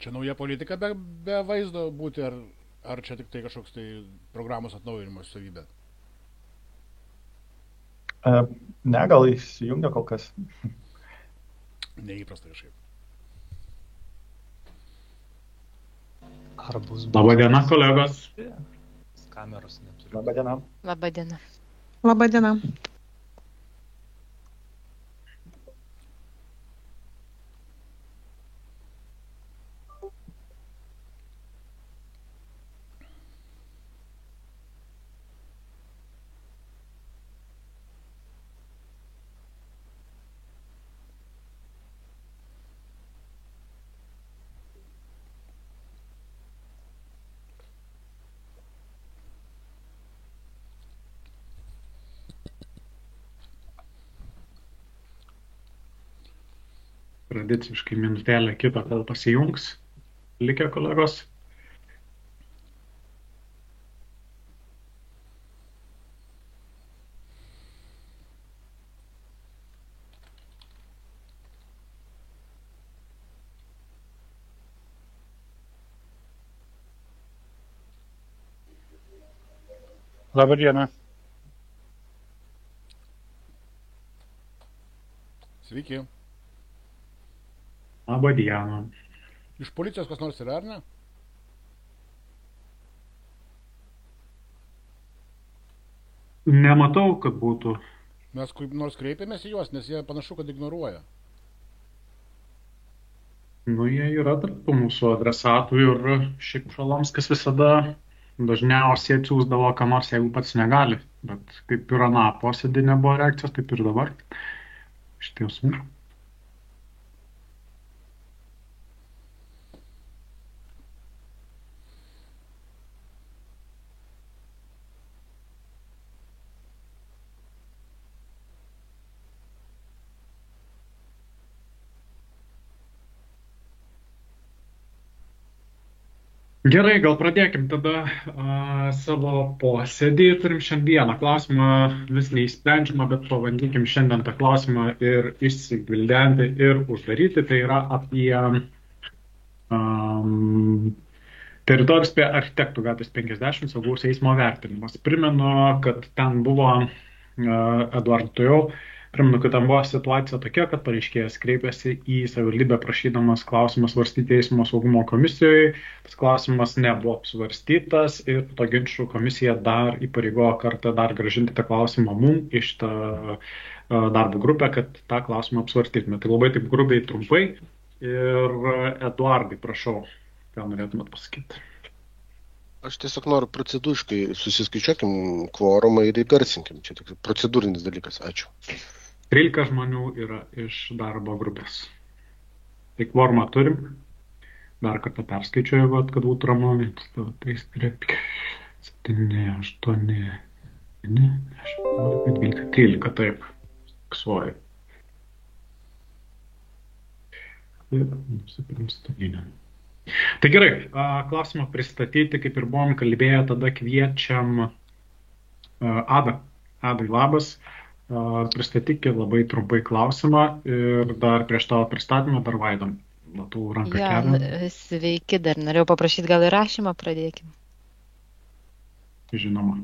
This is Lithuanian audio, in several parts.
Čia nauja politika be vaizdo būti, ar čia tik tai kažkoks tai programos atnaujinimo savybė? Ne, gal įsijungia kol kas. Neįprasta kažkaip. Ar bus... Labadiena, kolegos. Kameros neturi. Labadiena. Labadiena. Labadiena. Tradiciškai minutėlę kitą, kol pasijungs likę kolegos. Labadiena. Sveiki. Labadiena. Iš policijos kas nors yra, ar ne? Nematau, kad būtų. Mes kaip nors kreipėmės į juos, nes jie panašu, kad ignoruoja. Nu, jie yra tarp mūsų adresatų ir šiaip Šalomskis visada dažniausiai atsiųsdavo ką nors, jeigu pats negali. Bet kaip ir aną posėdį nebuvo reakcijos, taip ir dabar. Iš tiesų. Gerai, gal pradėkim tada savo posėdį. Turim šiandieną klausimą, vis neįsprendžiamą, bet pabandykim šiandien tą klausimą ir išsigvildenti ir uždaryti. Tai yra apie teritorijos prie Architektų gatvės 50 saugaus eismo vertinimas. Primenu, kad ten buvo situacija tokia, kad pareiškėjas kreipėsi į savivaldybę prašydamas klausimas svarstyti eismo saugumo komisijoje. Tas klausimas nebuvo apsvarstytas ir to ginčų komisija dar įpareigojo kartą dar grąžinti tą klausimą mum iš tą darbo grupę, kad tą klausimą apsvarstytume. Tai labai taip grubiai trumpai. Ir Eduardai, prašau, ką norėtumėt pasakyti? Aš tiesiog noriu procedūriškai susiskaičiuokim kvorumą ir įgarsinkim. Čia tik procedūrinis dalykas. Ačiū. 13 žmonių yra iš darbo grupės. Tai kvorumą turim. Dar kartą perskaičiuoju, kad būtų ramu. 3, 7, 8, 9, 10, 12, 13, taip. Fiksuoju. Ir nusipirkim stalinę. Tai gerai, klausimą pristatyti, kaip ir buvom kalbėję, tada kviečiam Adą. Adai, labas. Pristatykite labai trumpai klausimą ir dar prieš tavo pristatymą dar Vaidom. Matau ranką kelią. Sveiki, dar norėjau paprašyti, gal įrašymą pradėkim. Žinoma.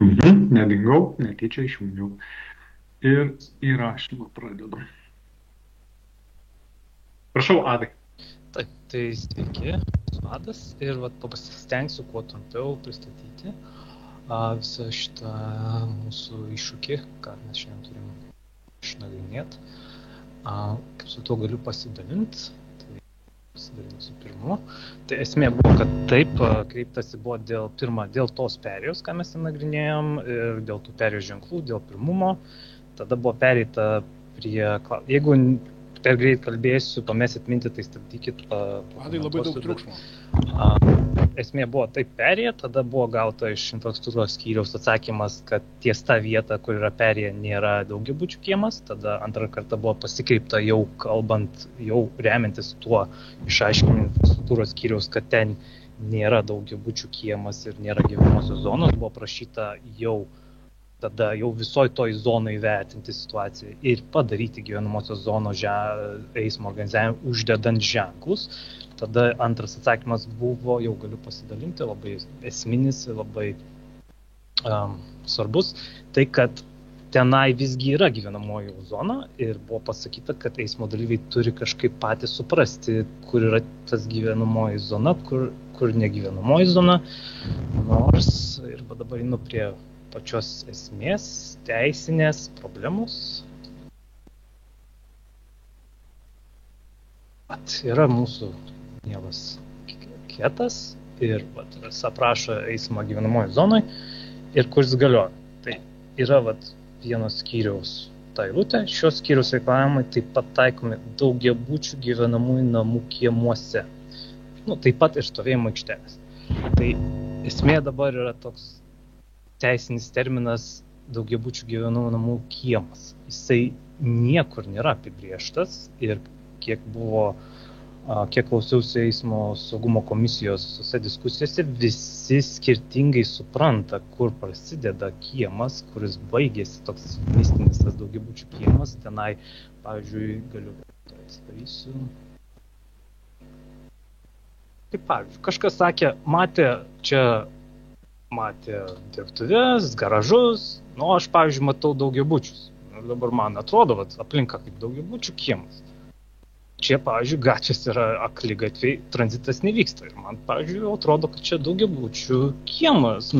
Nedingau, netyčia išjungiau. Ir įrašymą pradedam. Prašau, Adai. Taip, tai sveiki, Adas. Ir pasistengsiu kuo trumpiau pristatyti visą šitą mūsų iššūkį, ką mes šiandien turim išnagrinėti. Kaip su tuo galiu pasidalinti. Pasidalinsiu pirmu. Tai esmė buvo, kad taip kreiptasi buvo dėl tos perėjos, ką mes nagrinėjom, ir dėl tų perėjos ženklų, dėl pirmumo. Tada buvo pereita prie... Jeigu per greit kalbėsiu, pamesit mintį, tai stabdykit. Adai, labai daug triukšmo. Esmė buvo taip perėję, tada buvo gauta iš infrastruktūros skyriaus atsakymas, kad ties ta vieta, kur yra perėję, nėra daugiabučių kiemas. Tada antrą kartą buvo pasikreipta jau kalbant, jau remiantis tuo išaiškinimu infrastruktūros skyriaus, kad ten nėra daugiabučių kiemas ir nėra gyvenamosios zonos. Buvo prašyta jau tada jau visoj toj zonai vertinti situaciją ir padaryti gyvenamosios zonos eismo organizavimą uždedant ženklus. Tada antras atsakymas buvo, jau galiu pasidalinti, labai esminis, labai svarbus, tai kad tenai visgi yra gyvenamoji zona ir buvo pasakyta, kad eismo dalyviai turi kažkaip patys suprasti, kur yra tas gyvenamoji zona, kur negyvenamoji zona. Nors ir dabar einu prie pačios esmės, teisinės problemos. Yra mūsų mielas kietas ir aprašo eismą gyvenamoji zonai ir kur jis galioja. Tai yra vienos skyriaus ta eilutė. Šios skyriaus reikalavimai taip pat taikomi daugiabučių gyvenamųjų namų kiemuose. Taip pat ir stovėjimo aikštelės. Tai esmė dabar yra toks teisinis terminas daugiabučių gyvenamųjų namų kiemas. Jisai niekur nėra apibrėžtas ir kiek klausiausi eismo saugumo komisijos visose diskusijose, visi skirtingai supranta, kur prasideda kiemas, kuris baigėsi toks mistinis tas daugiabučių kiemas. Tenai, pavyzdžiui, galiu atsidarysiu. Kaip pavyzdžiui, kažkas sakė, matė dirbtuves, garažus, aš, pavyzdžiui, matau daugiabučius. Dabar man atrodo, aplinka kaip daugiabučių kiemas. Čia, pavyzdžiui, gatvės yra akligatviai, tranzitas nevyksta. Ir man, pavyzdžiui, atrodo, kad čia daugiabučių kiemas,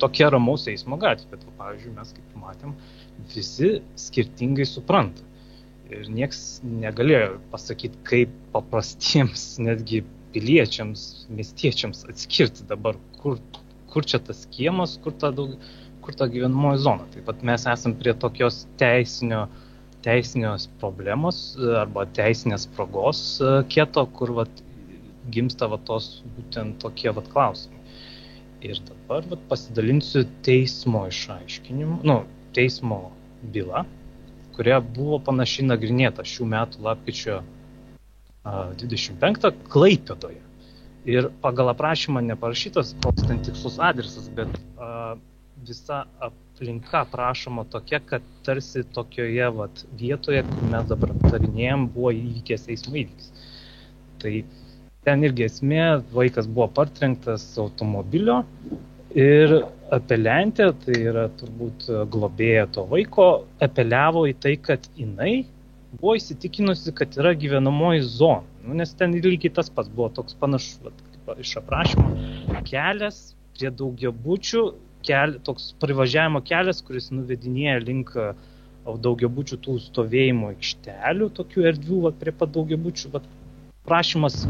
tokia ramaus eismo gatvė. Bet, pavyzdžiui, mes kaip matėm, visi skirtingai supranta. Ir nieks negalėjo pasakyti, kaip paprastiems, netgi piliečiams, miestiečiams atskirti dabar, kur čia tas kiemas, kur ta gyvenamoji zona. Taip pat mes esam prie tokios teisinės problemos arba teisinės spragos kieto, kur gimsta tos būtent tokie klausimai. Ir dabar pasidalinsiu teismo išaiškinimu, teismo byla, kuria buvo panašiai nagrinėta šių metų lapkričio 25 Klaipėdoje. Ir pagal aprašymą neparašytas koks ten tikslus adresas, bet visa aplinka aprašoma tokia, kad tarsi tokioje vietoje, kur mes dabar aptarinėjom, buvo įvykęs eismo įvykis. Tai ten irgi esmė, vaikas buvo partrenktas automobilio ir apeliantė, tai yra turbūt globėja to vaiko, apeliavo į tai, kad jinai buvo įsitikinusi, kad yra gyvenamoji zona. Nes ten lygiai tas pats buvo toks panašus, iš aprašymo, kelias prie daugiabučių, toks privažiavimo kelias, kuris nuvedinėja link daugiabučių tų stovėjimo aikštelių, tokių erdvių prie pat daugiabučių. Prašymas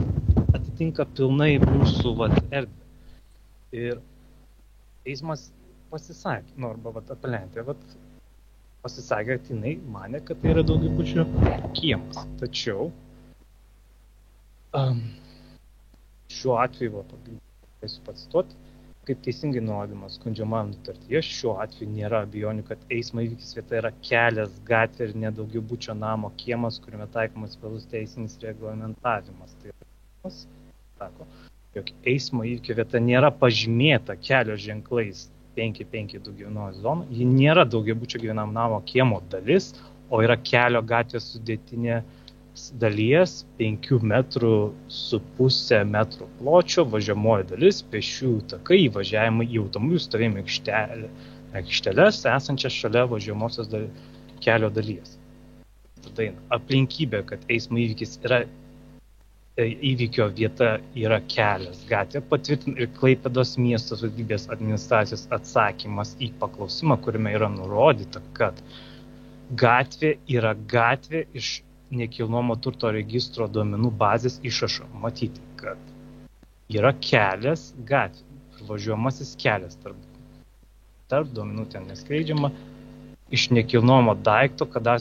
atitinka pilnai mūsų erdvę. Ir teismas pasisakė, arba apeliantė pasisakė, kad jinai manė, kad tai yra daugiabučių kiemas. Tačiau šiuo atveju, pacituoti, kaip teisingai nurodymas skundžiamajam nutartyje, šiuo atveju nėra abejonių, kad eismo įvykis vieta yra kelias, gatvė ir nedaugiabučio namo kiemas, kuriame taikomas specialus teisinis reglamentavimas. Tai sako, jog eismo įvykio vieta nėra pažymėta kelio ženklais 552 gyvenamoji zona, ji nėra daugiabučio gyvenamo namo kiemo dalis, o yra kelio gatvės sudėtinė dalies 5,5 metrų pločio važiuojamoji dalis, pėsčiųjų takai, įvažiavimai į automobilių stovėjimo aikšteles esančias šalia važiuojamosios kelio dalies. Tada aplinkybė, kad eismo įvykis yra įvykio vieta yra kelias, gatvė, patvirtina ir Klaipėdos miesto savivaldybės administracijos atsakymas į paklausimą, kuriame yra nurodyta, kad gatvė yra gatvė iš nekilnojamo turto registro duomenų bazės išrašo. Matyti, kad yra kelias gatvė, važiuojamasis kelias tarp duomenų ten neskleidžiama, iš nekilnojamo daikto, kada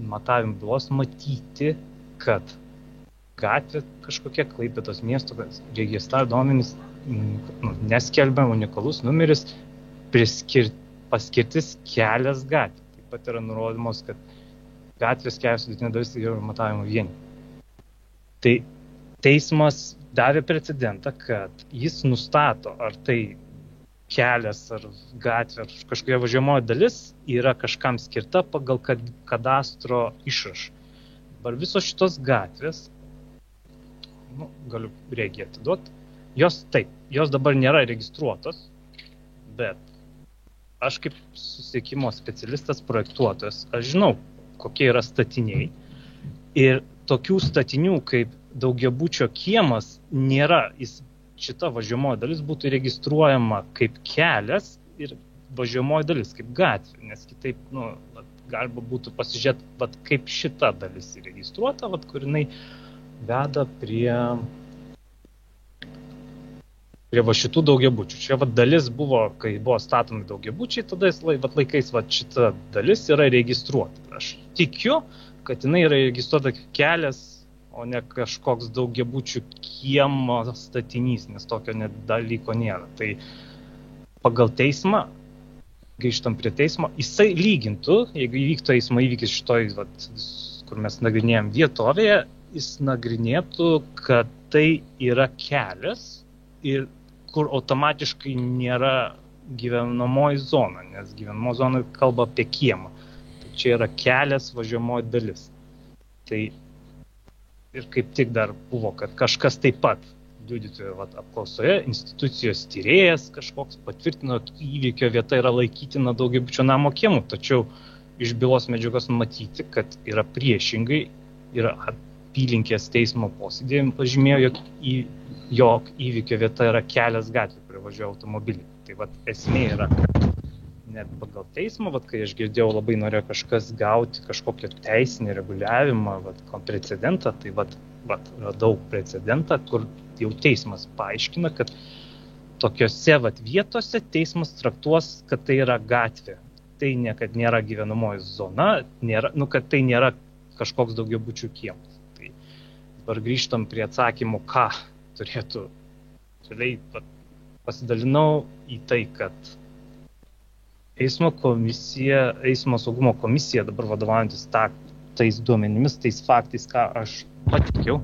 matavim bylos matyti, kad gatvė kažkokia Klaipėdos miesto registra duomenys neskelbia, unikalus numeris, paskirtis kelias gatvė. Taip pat yra nurodymos, kad gatvės kelias sudėtinė dalis yra matavimo vienį. Tai teismas davė precedentą, kad jis nustato, ar tai kelias ar gatvė ar kažkokia važiuojamoji dalis yra kažkam skirta pagal kadastro išrašą. Dabar visos šitos gatvės, galiu regiją atiduoti, jos dabar nėra registruotos, bet aš kaip susisiekimo specialistas, projektuotojas, aš žinau, kokie yra statiniai ir tokių statinių kaip daugiabučio kiemas nėra, šita važiuojamoji dalis būtų registruojama kaip kelias ir važiuojamoji dalis kaip gatvė, nes kitaip, galima būtų pasižiūrėti, kaip šita dalis įregistruota, kur jinai veda prie va šitų daugiabučių. Čia dalis buvo, kai buvo statomi daugiabučiai, tada laikais šita dalis yra registruota. Aš tikiu, kad jinai yra registruota kaip kelias, o ne kažkoks daugiabučių kiemo statinys, nes tokio net dalyko nėra. Tai pagal teismą, grįžtam prie teismo, jisai lygintų, jeigu įvyktų eismo įvykis šitoj, kur mes nagrinėjom vietovėje, jis nagrinėtų, kad tai yra kelias ir kur automatiškai nėra gyvenamoji zona, nes gyvenamoji zona kalba apie kiemą. Tai čia yra kelias važiuojamoji dalis. Tai ir kaip tik dar buvo, kad kažkas taip pat liudytojų apklausoje, institucijos tyrėjas kažkoks patvirtino, įvykio vieta yra laikytina daugiabučio namo kiemų, tačiau iš bylos medžiagos matyti, kad yra priešingai, yra apylinkės teismo posėdėje pažymėjo, jog įvykio vieta yra kelias gatvė, kurio važiuoja automobilį. Tai esmė yra, net pagal teismą, kai aš girdėjau, labai norėjo kažkas gauti kažkokio teisinį reguliavimą, precedentą, tai radau precedentą, kur jau teismas paaiškina, kad tokiose vietose teismas traktuos, kad tai yra gatvė. Tai kad nėra gyvenamoji zona, kad tai nėra kažkoks daugiabučių kiemas. Tai dabar grįžtam prie atsakymų, ką turėtų. Pasidalinau į tai, kad eismo saugumo komisija dabar vadovaujantis tais duomenimis, tais faktais, ką aš patikiau,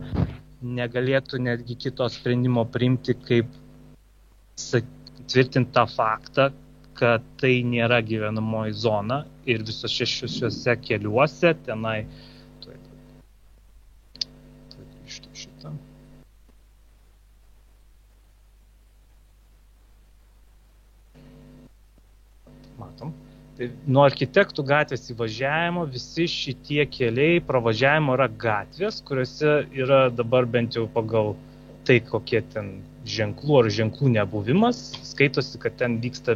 negalėtų netgi kito sprendimo priimti, kaip tvirtinti tą faktą, kad tai nėra gyvenamoji zona ir visose šiuose keliuose tenai matom. Tai nuo Architektų gatvės įvažiavimo visi šitie keliai pravažiavimo yra gatvės, kuriuose yra dabar bent jau pagal tai, kokie ten ženklų ar ženklų nebuvimas, skaitosi, kad ten vyksta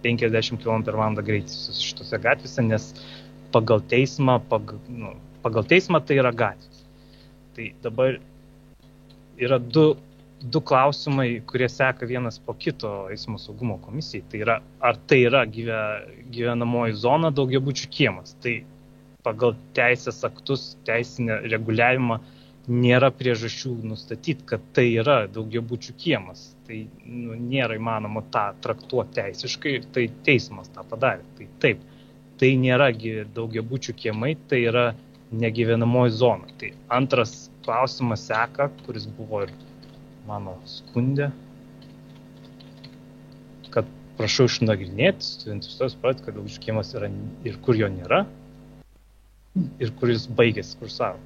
50 km/h greitis šitose gatvėse, nes pagal teismą tai yra gatvės. Tai dabar yra du klausimai, kurie seka vienas po kito eismo saugumo komisijai. Tai yra, ar tai yra gyvenamoji zona daugiabučių kiemas. Tai pagal teisės aktus, teisinę reguliavimą nėra priežasčių nustatyti, kad tai yra daugiabučių kiemas. Tai nėra įmanoma tą traktuoti teisiškai ir tai teismas tą padarė. Tai taip, tai nėra daugiabučių kiemai, tai yra negyvenamoji zona. Tai antras klausimas seka, kuris buvo ir mano skundė, kad prašau išnagrinėti, studentus suprasti, kad daugiabučių kiemas yra ir kur jo nėra, ir kur jis baigėsi, kur savo.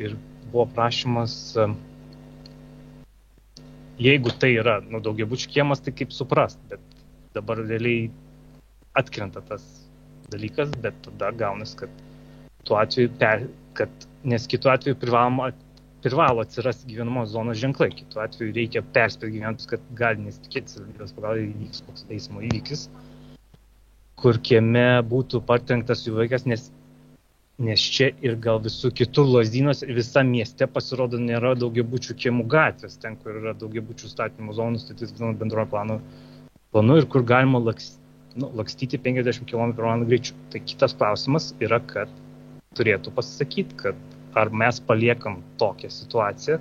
Ir buvo prašymas, jeigu tai yra daugiabučių kiemas, tai kaip suprast, bet dabar realiai atkrenta tas dalykas, bet tada gaunas, kad tuo atveju, nes kitu atveju privalo atsirasti gyvenamos zonos ženklai. Kitu atveju reikia perspėti gyventojus, kad gali nesitikėti savivaldybės pagalbai įvyks koks eismo įvykis, kur kieme būtų partrenktas jų vaikas, nes čia ir gal visų kitų Lazdynuose ir visam mieste pasirodo nėra daugiabučių kiemų gatvės, ten, kur yra daugiabučių statymo zonų, statys bendrojo planu ir kur galima lakstyti 50 km/h greičiu. Tai kitas klausimas yra, kad turėtų pasisakyti, kad ar mes paliekam tokią situaciją,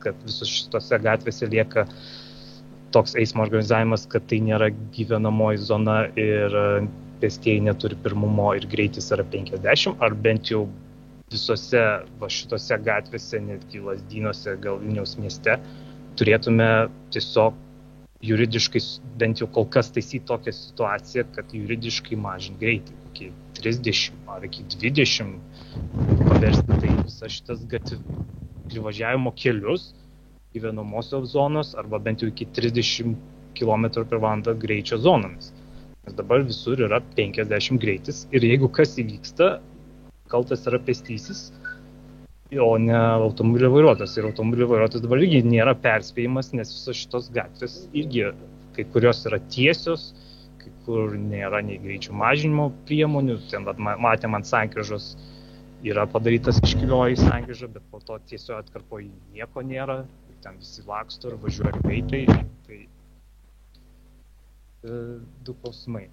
kad visus šitose gatvėse lieka toks eismo organizavimas, kad tai nėra gyvenamoji zona ir pėstieji neturi pirmumo ir greitis yra 50, ar bent jau visose šitose gatvėse, netgi Lazdynuose, gal Vilniaus mieste, turėtume tiesiog juridiškai bent jau kol kas taisyti tokią situaciją, kad juridiškai mažinti greitį, iki 30 ar iki 20 paversti tai visas šitas privažiavimo kelius gyvenamosios zonos arba bent jau iki 30 km/h greičio zonomis. Nes dabar visur yra 50 greitis ir jeigu kas įvyksta, kaltas yra pėstysis, o ne automobilio vairuotojas. Ir automobilio vairuotojas dabar irgi nėra perspėjimas, nes visos šitos gatvės irgi kai kurios yra tiesios, kai kur nėra nei greičių mažinimo priemonių. Ten matėm ant sankryžos yra padarytas iškilioji sankryža, bet po to tiesiog atkarpoje nieko nėra. Ten visi laksto ir važiuoja greitai. Tai du klausimai.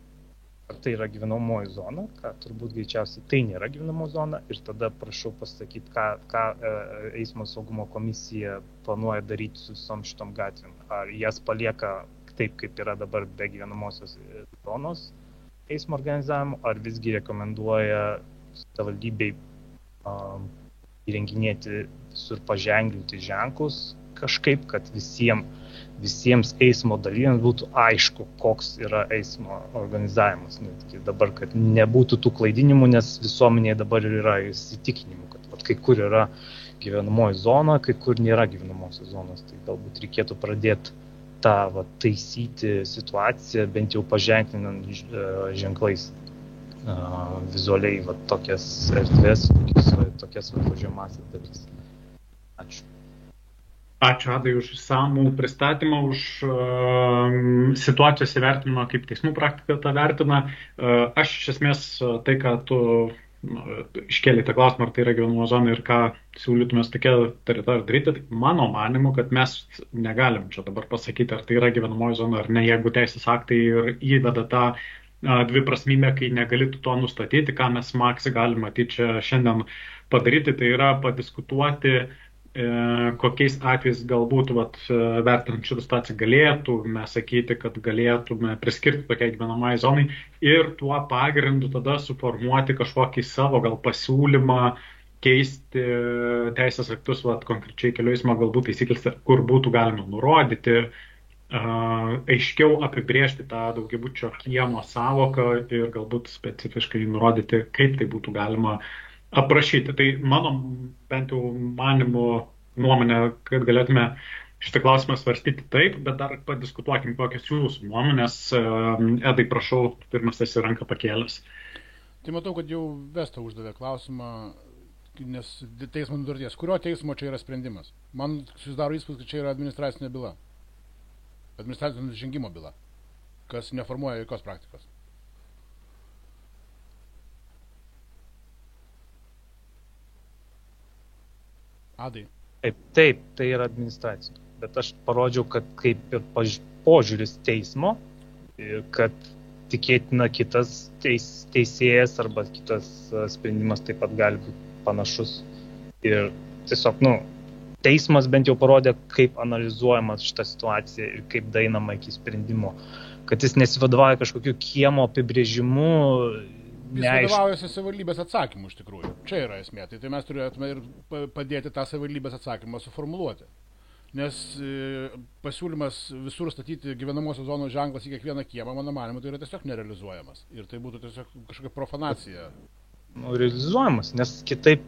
Ar tai yra gyvenamoji zona, ką turbūt greičiausiai tai nėra gyvenamoji zona ir tada prašau pasakyti, ką eismo saugumo komisija planuoja daryti su visom šitom gatvėm. Ar jas palieka taip, kaip yra dabar be gyvenamosios zonos eismo organizavimo, ar visgi rekomenduoja savivaldybei įrenginėti visur paženklinti ženklus kažkaip, kad visiems eismo dalyviams būtų aišku, koks yra eismo organizavimas. Dabar, kad nebūtų tų klaidinimų, nes visuomenėje dabar yra įsitikinimų, kad kai kur yra gyvenamoji zona, kai kur nėra gyvenamosios zonos. Tai galbūt reikėtų pradėti tą taisyti situaciją, bent jau paženklinant ženklais vizualiai tokias erdvės, tokias važiuojamąsias dalis. Ačiū. Ačiū, Adai, už išsamų pristatymą, už situacijos įvertinimą, kaip teismų praktika tą vertina. Aš iš esmės tai, ką tu iškėlėte klausimą, ar tai yra gyvenamoji zona ir ką siūlytumės tokia teritorija daryti, tai mano manimu, kad mes negalim čia dabar pasakyti, ar tai yra gyvenamoji zona ar ne, jeigu teisės aktai ir įveda tą dviprasmybę, kai negali to nustatyti, ką mes Maksi galime matyti čia šiandien padaryti, tai yra padiskutuoti, kokiais atvejais galbūt vertinant šitą situaciją galėtume sakyti, kad galėtume priskirti tokiai gyvenamai zonai ir tuo pagrindu tada suformuoti kažkokį savo gal pasiūlymą keisti teisės aktus, konkrečiai kelių eismo galbūt taisyklėse, kur būtų galima nurodyti, aiškiau apibrėžti tą daugiabučio kiemo sąvoką ir galbūt specifiškai nurodyti, kaip tai būtų galima aprašyti. Tai mano bent jau manimu nuomonė, kad galėtume šitą klausimą svarstyti taip, bet dar padiskutuokim, kokios jūsų nuomonės. Edai, prašau, pirmas esi ranką pakėlęs. Tai matau, kad jau Vesta uždavė klausimą, nes teismo nutarties. Kurio teismo čia yra sprendimas? Man susidaro įspūdis, kad čia yra administracinė byla. Administracinio nusižengimo byla, kas neformuoja jokios praktikos. Adai. Taip, tai yra administracinė. Bet aš parodžiau, kad kaip ir požiūris teismo, kad tikėtina kitas teisėjas arba kitas sprendimas taip pat gali būti panašus. Ir tiesiog, teismas bent jau parodė, kaip analizuojama šitą situaciją ir kaip daeinama iki sprendimo. Kad jis nesivadovauja kažkokiu kiemo apibrėžimu. Jis vadovaujasi savivaldybės atsakymu iš tikrųjų. Čia yra esmė. Tai mes turėtume ir padėti tą savivaldybės atsakymą suformuluoti. Nes pasiūlymas visur statyti gyvenamosios zonos ženklas į kiekvieną kiemą, mano manimu, tai yra tiesiog nerealizuojamas. Ir tai būtų tiesiog kažkokia profanacija. Realizuojamas, nes kitaip,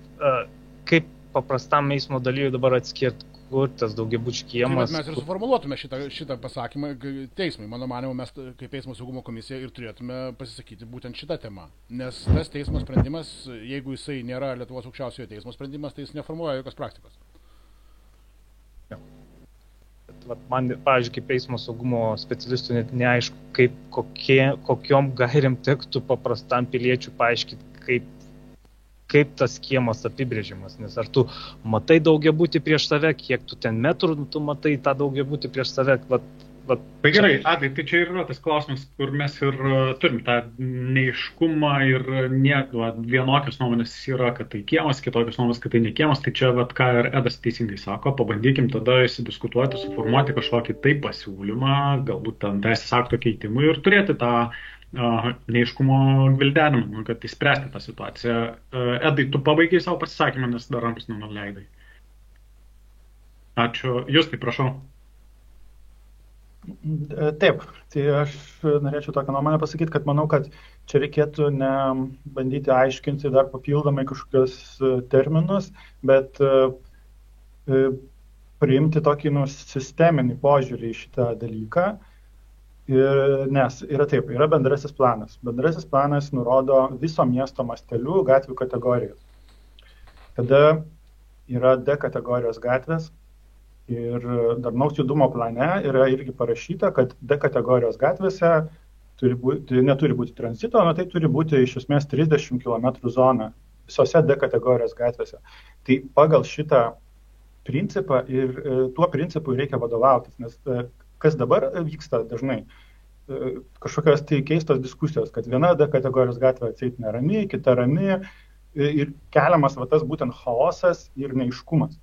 kaip paprastam eismo dalyviui dabar atskirti, kur tas daugiabučių kiemas. Tai mes ir suformuluotume šitą pasakymą teismui. Mano manimu, mes kaip eismo saugumo komisija ir turėtume pasisakyti būtent šitą temą. Nes tas teismo sprendimas, jeigu jisai nėra Lietuvos aukščiausiojo teismo sprendimas, tai jis neformuoja jokios praktikos. Man, pavyzdžiui, kaip eismo saugumo specialistų net neaišku, kokiom gairiam tektų paprastam piliečiui paaiškinti, kaip tas kiemas apibrėžimas, nes ar tu matai daugiabutį prieš save, kiek tu ten metrų tu matai tą daugiabutį prieš save. Tai gerai, Adai, tai čia yra tas klausimas, kur mes ir turim tą neiškumą ir vienokios nuomonės yra, kad tai kiemas, kitokios nuomonės, kad tai ne kiemas, tai čia, ką ir Edas teisingai sako, pabandykim tada įsidiskutuoti, suformuoti kažkokį taip pasiūlymą, galbūt ten teisės akto keitimui ir turėti tą neiškumo gvildenimą, kad įspręsti tą situaciją. Edai, tu pabaigiai savo pasisakymą, nes dar rankos nenuleidai. Ačiū. Justai, prašau. Taip, tai aš norėčiau tokią nuomonę pasakyti, kad manau, kad čia reikėtų ne bandyti aiškinti dar papildomai kažkokios terminus, bet priimti tokį sisteminį požiūrį į šitą dalyką. Nes yra bendrasis planas. Bendrasis planas nurodo viso miesto mastelių gatvių kategorijas. Tada yra D kategorijos gatvės ir darnaus judumo plane yra irgi parašyta, kad D kategorijos gatvėse neturi būti tranzito, tai turi būti iš esmės 30 km zona visose D kategorijos gatvėse. Tai pagal šitą principą ir tuo principu reikia vadovautis, nes kas dabar vyksta dažnai, kažkokios tai keistos diskusijos, kad viena D kategorijos gatvė atseit nerami, kita rami ir keliamas tas būtent chaosas ir neiškumas.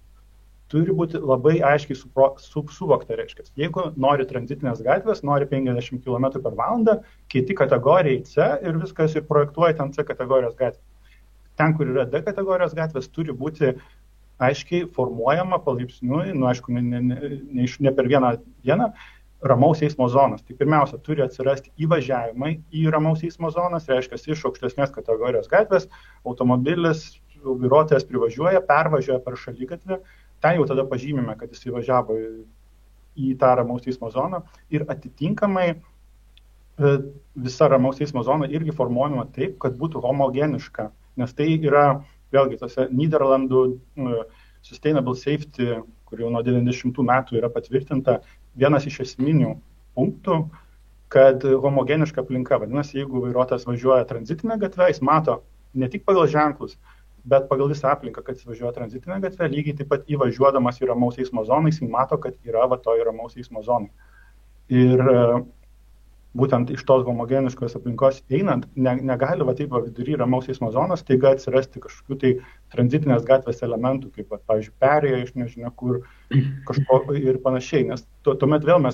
Turi būti labai aiškiai suvokta, reiškia. Jeigu nori tranzitinės gatvės, nori 50 km per valandą, keiti kategorijai C ir viskas ir projektuoja ten C kategorijos gatvę. Ten, kur yra D kategorijos gatvės, turi būti aiškiai formuojama palaipsniui, aišku, ne per vieną dieną, ramaus eismo zonas. Tai pirmiausia, turi atsirasti įvažiavimai į ramaus eismo zonas, reiškia, iš aukštesnės kategorijos gatvės automobilis, vairuotojas privažiuoja, pervažiuoja per šaligatvį, ten jau tada pažymime, kad jis įvažiavo į tą ramaus eismo zoną ir atitinkamai visa ramaus eismo zona irgi formuojama taip, kad būtų homogeniška, nes tai yra vėlgi tose Nyderlandų Sustainable Safety, kur jau nuo 90 metų yra patvirtinta, vienas iš esminių punktų, kad homogeniška aplinka. Vadinasi, jeigu vairuotojas važiuoja tranzitinę gatvę, jis mato ne tik pagal ženklus, bet pagal visą aplinką, kad jis važiuoja tranzitinę gatvę, lygiai taip pat įvažiuodamas į ramaus eismo zoną, jis mato, kad yra toj ramaus eismo zonai. Ir būtent iš tos homogeniškos aplinkos einant, negali taip vidury ramaus eismo zonos taiga atsirasti kažkokių tai tranzitinės gatvės elementų, kaip, pavyzdžiui, perėja iš nežinia kur kažko ir panašiai. Nes tuomet vėl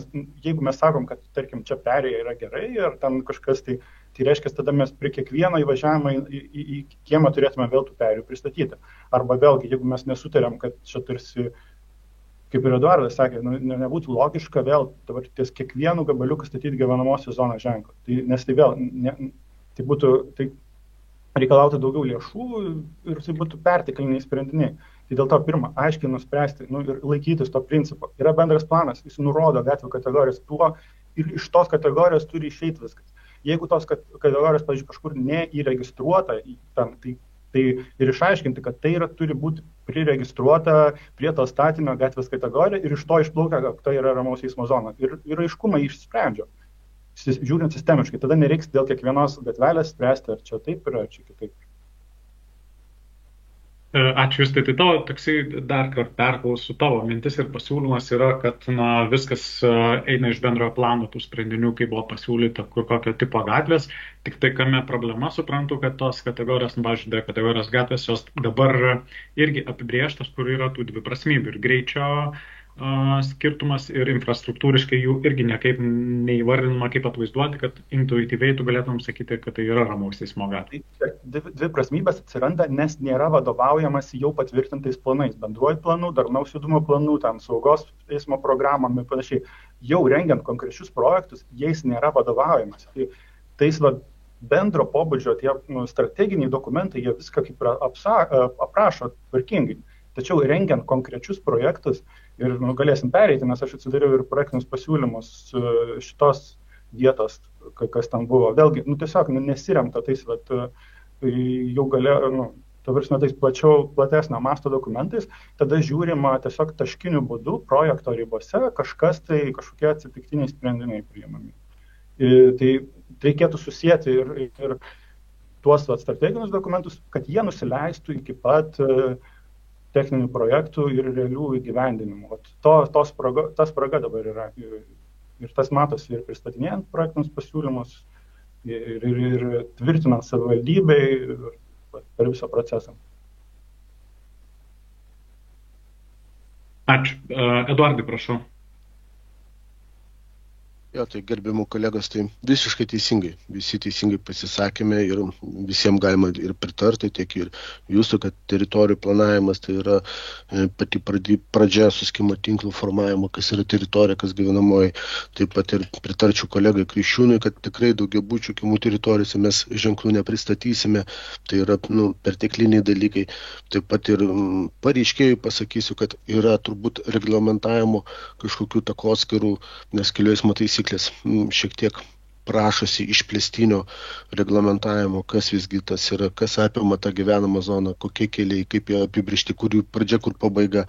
jeigu mes sakom, kad, tarkim, čia perėja yra gerai ir ten kažkas tai reiškia, tada mes prie kiekvieno įvažiavimą į kiemą turėtume vėl tų perėjų pristatyti. Arba vėlgi, jeigu mes nesutariam, kad čia tarsi, kaip ir Eduardas sakė, nebūtų logiška vėl dabar ties kiekvienu gabaliuku statyti gyvenamosios zonos ženklą. Nes tai vėl, tai reikalautų daugiau lėšų ir tai būtų pertekliniai sprendiniai. Tai dėl to pirma, aiškiai nuspręsti ir laikytis to principo. Yra bendras planas, jis nurodo gatvių kategorijas tuo ir iš tos kategorijos turi išeiti viskas. Jeigu tos kategorijos, pavyzdžiui, kažkur neįregistruota, tai ir išaiškinti, kad tai turi būti priregistruota prie to statinio gatvės kategorija ir iš to išplaukia, kad tai yra ramaus eismo zona. Ir aiškumą išsprendžio, žiūrint sistemiškai. Tada nereiks dėl kiekvienos gatvelės spręsti, ar čia taip yra, ar čia kitaip. Ačiū Justai, tai tavo toksai dar kartą perklausiu, tavo mintis ir pasiūlymas yra, kad viskas eina iš bendrojo plano tų sprendinių, kai buvo pasiūlyta kur kokio tipo gatvės, tik tai kame problema, suprantu, kad tos kategorijos, pavyzdžiui, D kategorijos gatvės, jos dabar irgi apibrėžtos, kur yra tų dviprasmybių ir greičio skirtumas ir infrastruktūriškai jų irgi niekaip neįvardinama, kaip atvaizduoti, kad intuityviai tu galėtum sakyti, kad tai yra ramaus eismo gatvė. Dvi prasmybės atsiranda, nes nėra vadovaujamas jau patvirtintais planais, bendruoju planu, darnaus judumo planu, tam saugos eismo programom ir panašiai. Jau rengiant konkrečius projektus, jais nėra vadovaujamas. Tais bendro pobūdžio tie strateginiai dokumentai, jie viską kaip aprašo tvarkingai. Tačiau rengiant konkrečius projektus, ir galėsim pereiti, nes aš atsidariau ir projektinius pasiūlymus šitos vietos, kas ten buvo. Vėlgi, tiesiog nesiremta tais, jau galėjo, tais platesnio masto dokumentais, tada žiūrima tiesiog taškiniu būdu projekto ribose kažkokie atsitiktiniai sprendiniai priimami. Tai reikėtų susijęti ir tuos strateginius dokumentus, kad jie nusileistų iki pat techninių projektų ir realių įgyvendinimų. Ta spraga dabar yra. Ir tas matosi ir pristatinėjant projektinius pasiūlymus, ir tvirtinant savivaldybei per visą procesą. Ačiū. Eduardai, prašau. Jo, tai gerbiamų kolegos, tai visiškai teisingai. Visi teisingai pasisakėme ir visiems galima ir pritarti, tiek ir jūsų, kad teritorijų planavimas tai yra pati pradžia suskimo tinklų formavimo, kas yra teritorija, kas gyvenamoji. Taip pat ir pritarčiau kolegai Kriščiūnui, kad tikrai daugiabučių kiemų teritorijose mes ženklų nepristatysime. Tai yra pertekliniai dalykai. Taip pat ir pareiškėjui pasakysiu, kad yra turbūt reglamentavimo kažkokių takoskirų, nes kelių eismo taisyklės šiek tiek prašosi išplėstinio reglamentavimo, kas visgi tas yra, kas apima tą gyvenamą zoną, kokie keliai, kaip jie apibrėžti, kur jų pradžia, kur pabaiga.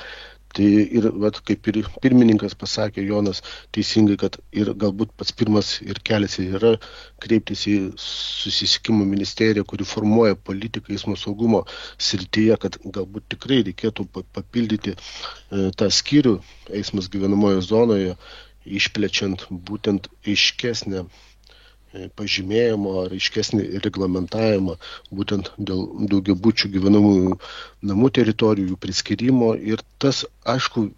Tai ir, kaip ir pirmininkas pasakė, Jonas, teisingai, kad ir galbūt pats pirmas ir kelias yra kreiptis į susisiekimo ministeriją, kuri formuoja politiką eismo saugumo srityje, kad galbūt tikrai reikėtų papildyti tą skyrių eismas gyvenamojo zonoje, išplečiant būtent aiškesnę pažymėjimo ar aiškesnį reglamentavimą būtent dėl daugiabučių gyvenamųjų namų teritorijų priskyrimo ir tas, aišku,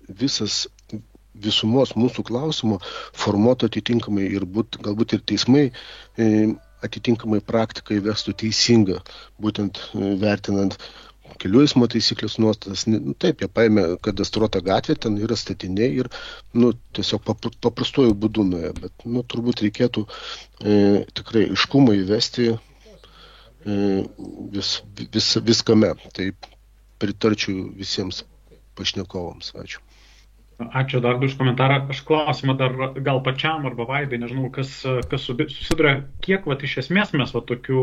visumos mūsų klausimo formuoto atitinkamai ir galbūt ir teismai atitinkamai praktikai vestų teisingą, būtent vertinant kelių eismo taisyklės nuostatas. Taip, jie paėmė kadastruotą gatvę, ten yra statiniai ir tiesiog paprastuoju būdu nuėjo, bet turbūt reikėtų tikrai aiškumą įvesti viskame. Tai pritarčiau visiems pašnekovams. Ačiū. Ačiū dar už komentarą. Aš klausimą dar gal pačiam arba Vaidai, nežinau, kas susiduria, kiek iš esmės mes tokių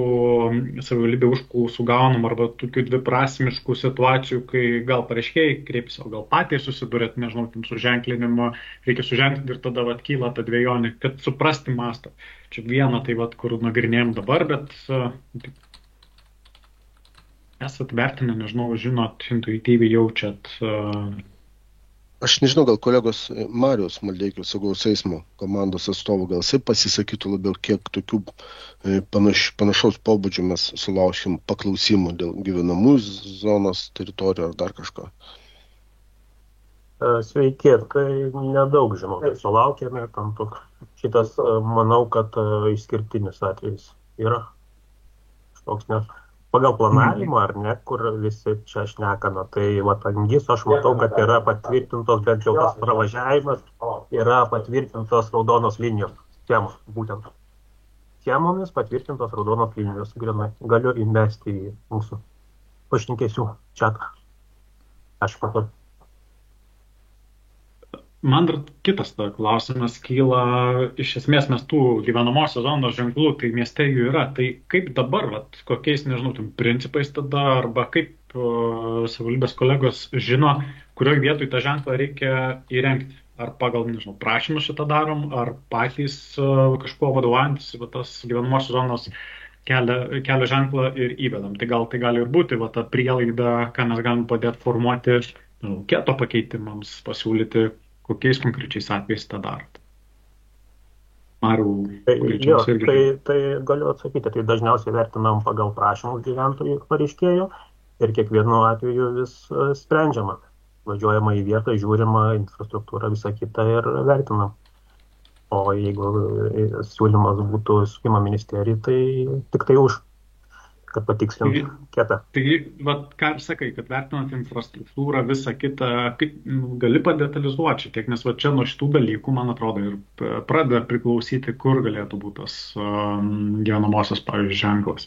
savivaldybė užklausų gaunam arba tokių dviprasmiškų situacijų, kai gal pareiškėjai kreipsi, o gal patys susidurėt, nežinau, su ženklinimu, reikia suženklinti ir tada kyla ta dvejonė, kad suprasti mastą. Čia viena tai kur nagrinėjom dabar, bet esat vertinę, nežinau, žinot, intuityviai jaučiat. Aš nežinau, gal kolegos Marijos Maldeikio saugaus eismo komandos atstovų, gal jisai pasisakytų labiau, kiek tokių panašaus pobūdžio mes sulaušim paklausimų dėl gyvenamų zonos teritorijų ar dar kažko. Sveiki, tai nedaug žinau, tai sulaukėme, šitas, manau, kad išskirtinis atvejis yra toks net. Pagal planavimą, ar ne, kur visi čia šnekame, tai Angis, aš matau, kad yra patvirtintos, bent jau tas pravažiavimas, yra patvirtintos raudonos linijos schemos, būtent. Schemomis patvirtintos raudonos linijos, grinai. Galiu įmesti į mūsų pašnekėsių čatą. Aš matau. Man dar kitas klausimas kyla, iš esmės mes tų gyvenamosios zonos ženklų, tai mieste jų yra, tai kaip dabar, kokiais, nežinau, principais tada, arba kaip savivaldybės kolegos žino, kurioje vietoje tą ženklą reikia įrengti, ar pagal, nežinau, prašymus šitą darom, ar patys kažkuo vadovaujantis tas gyvenamosios zonos kelio ženklą ir įvedam. Tai gal tai gali ir būti ta prielaida, ką mes galim padėti formuoti keto pakeitimams, pasiūlyti, kokiais konkrečiais atvejais tą darot? Mariau, tai galiu atsakyti, tai dažniausiai vertinam pagal prašymus gyventojų pareiškėjų ir kiekvienu atveju vis sprendžiama. Važiuojama į vietą, žiūrima infrastruktūrą, visą kitą ir vertinam. O jeigu siūlymas būtų susisiekimo ministerijai, tai tik tai už, kad patikslintų kietą. Tai, ką ir sakai, kad vertinant infrastruktūrą, visą kitą, kaip gali padetalizuoti šiek tiek, nes čia nuo šitų dalykų, man atrodo, ir pradeda priklausyti, kur galėtų būti tas gyvenamosios, pavyzdžiui, ženklas.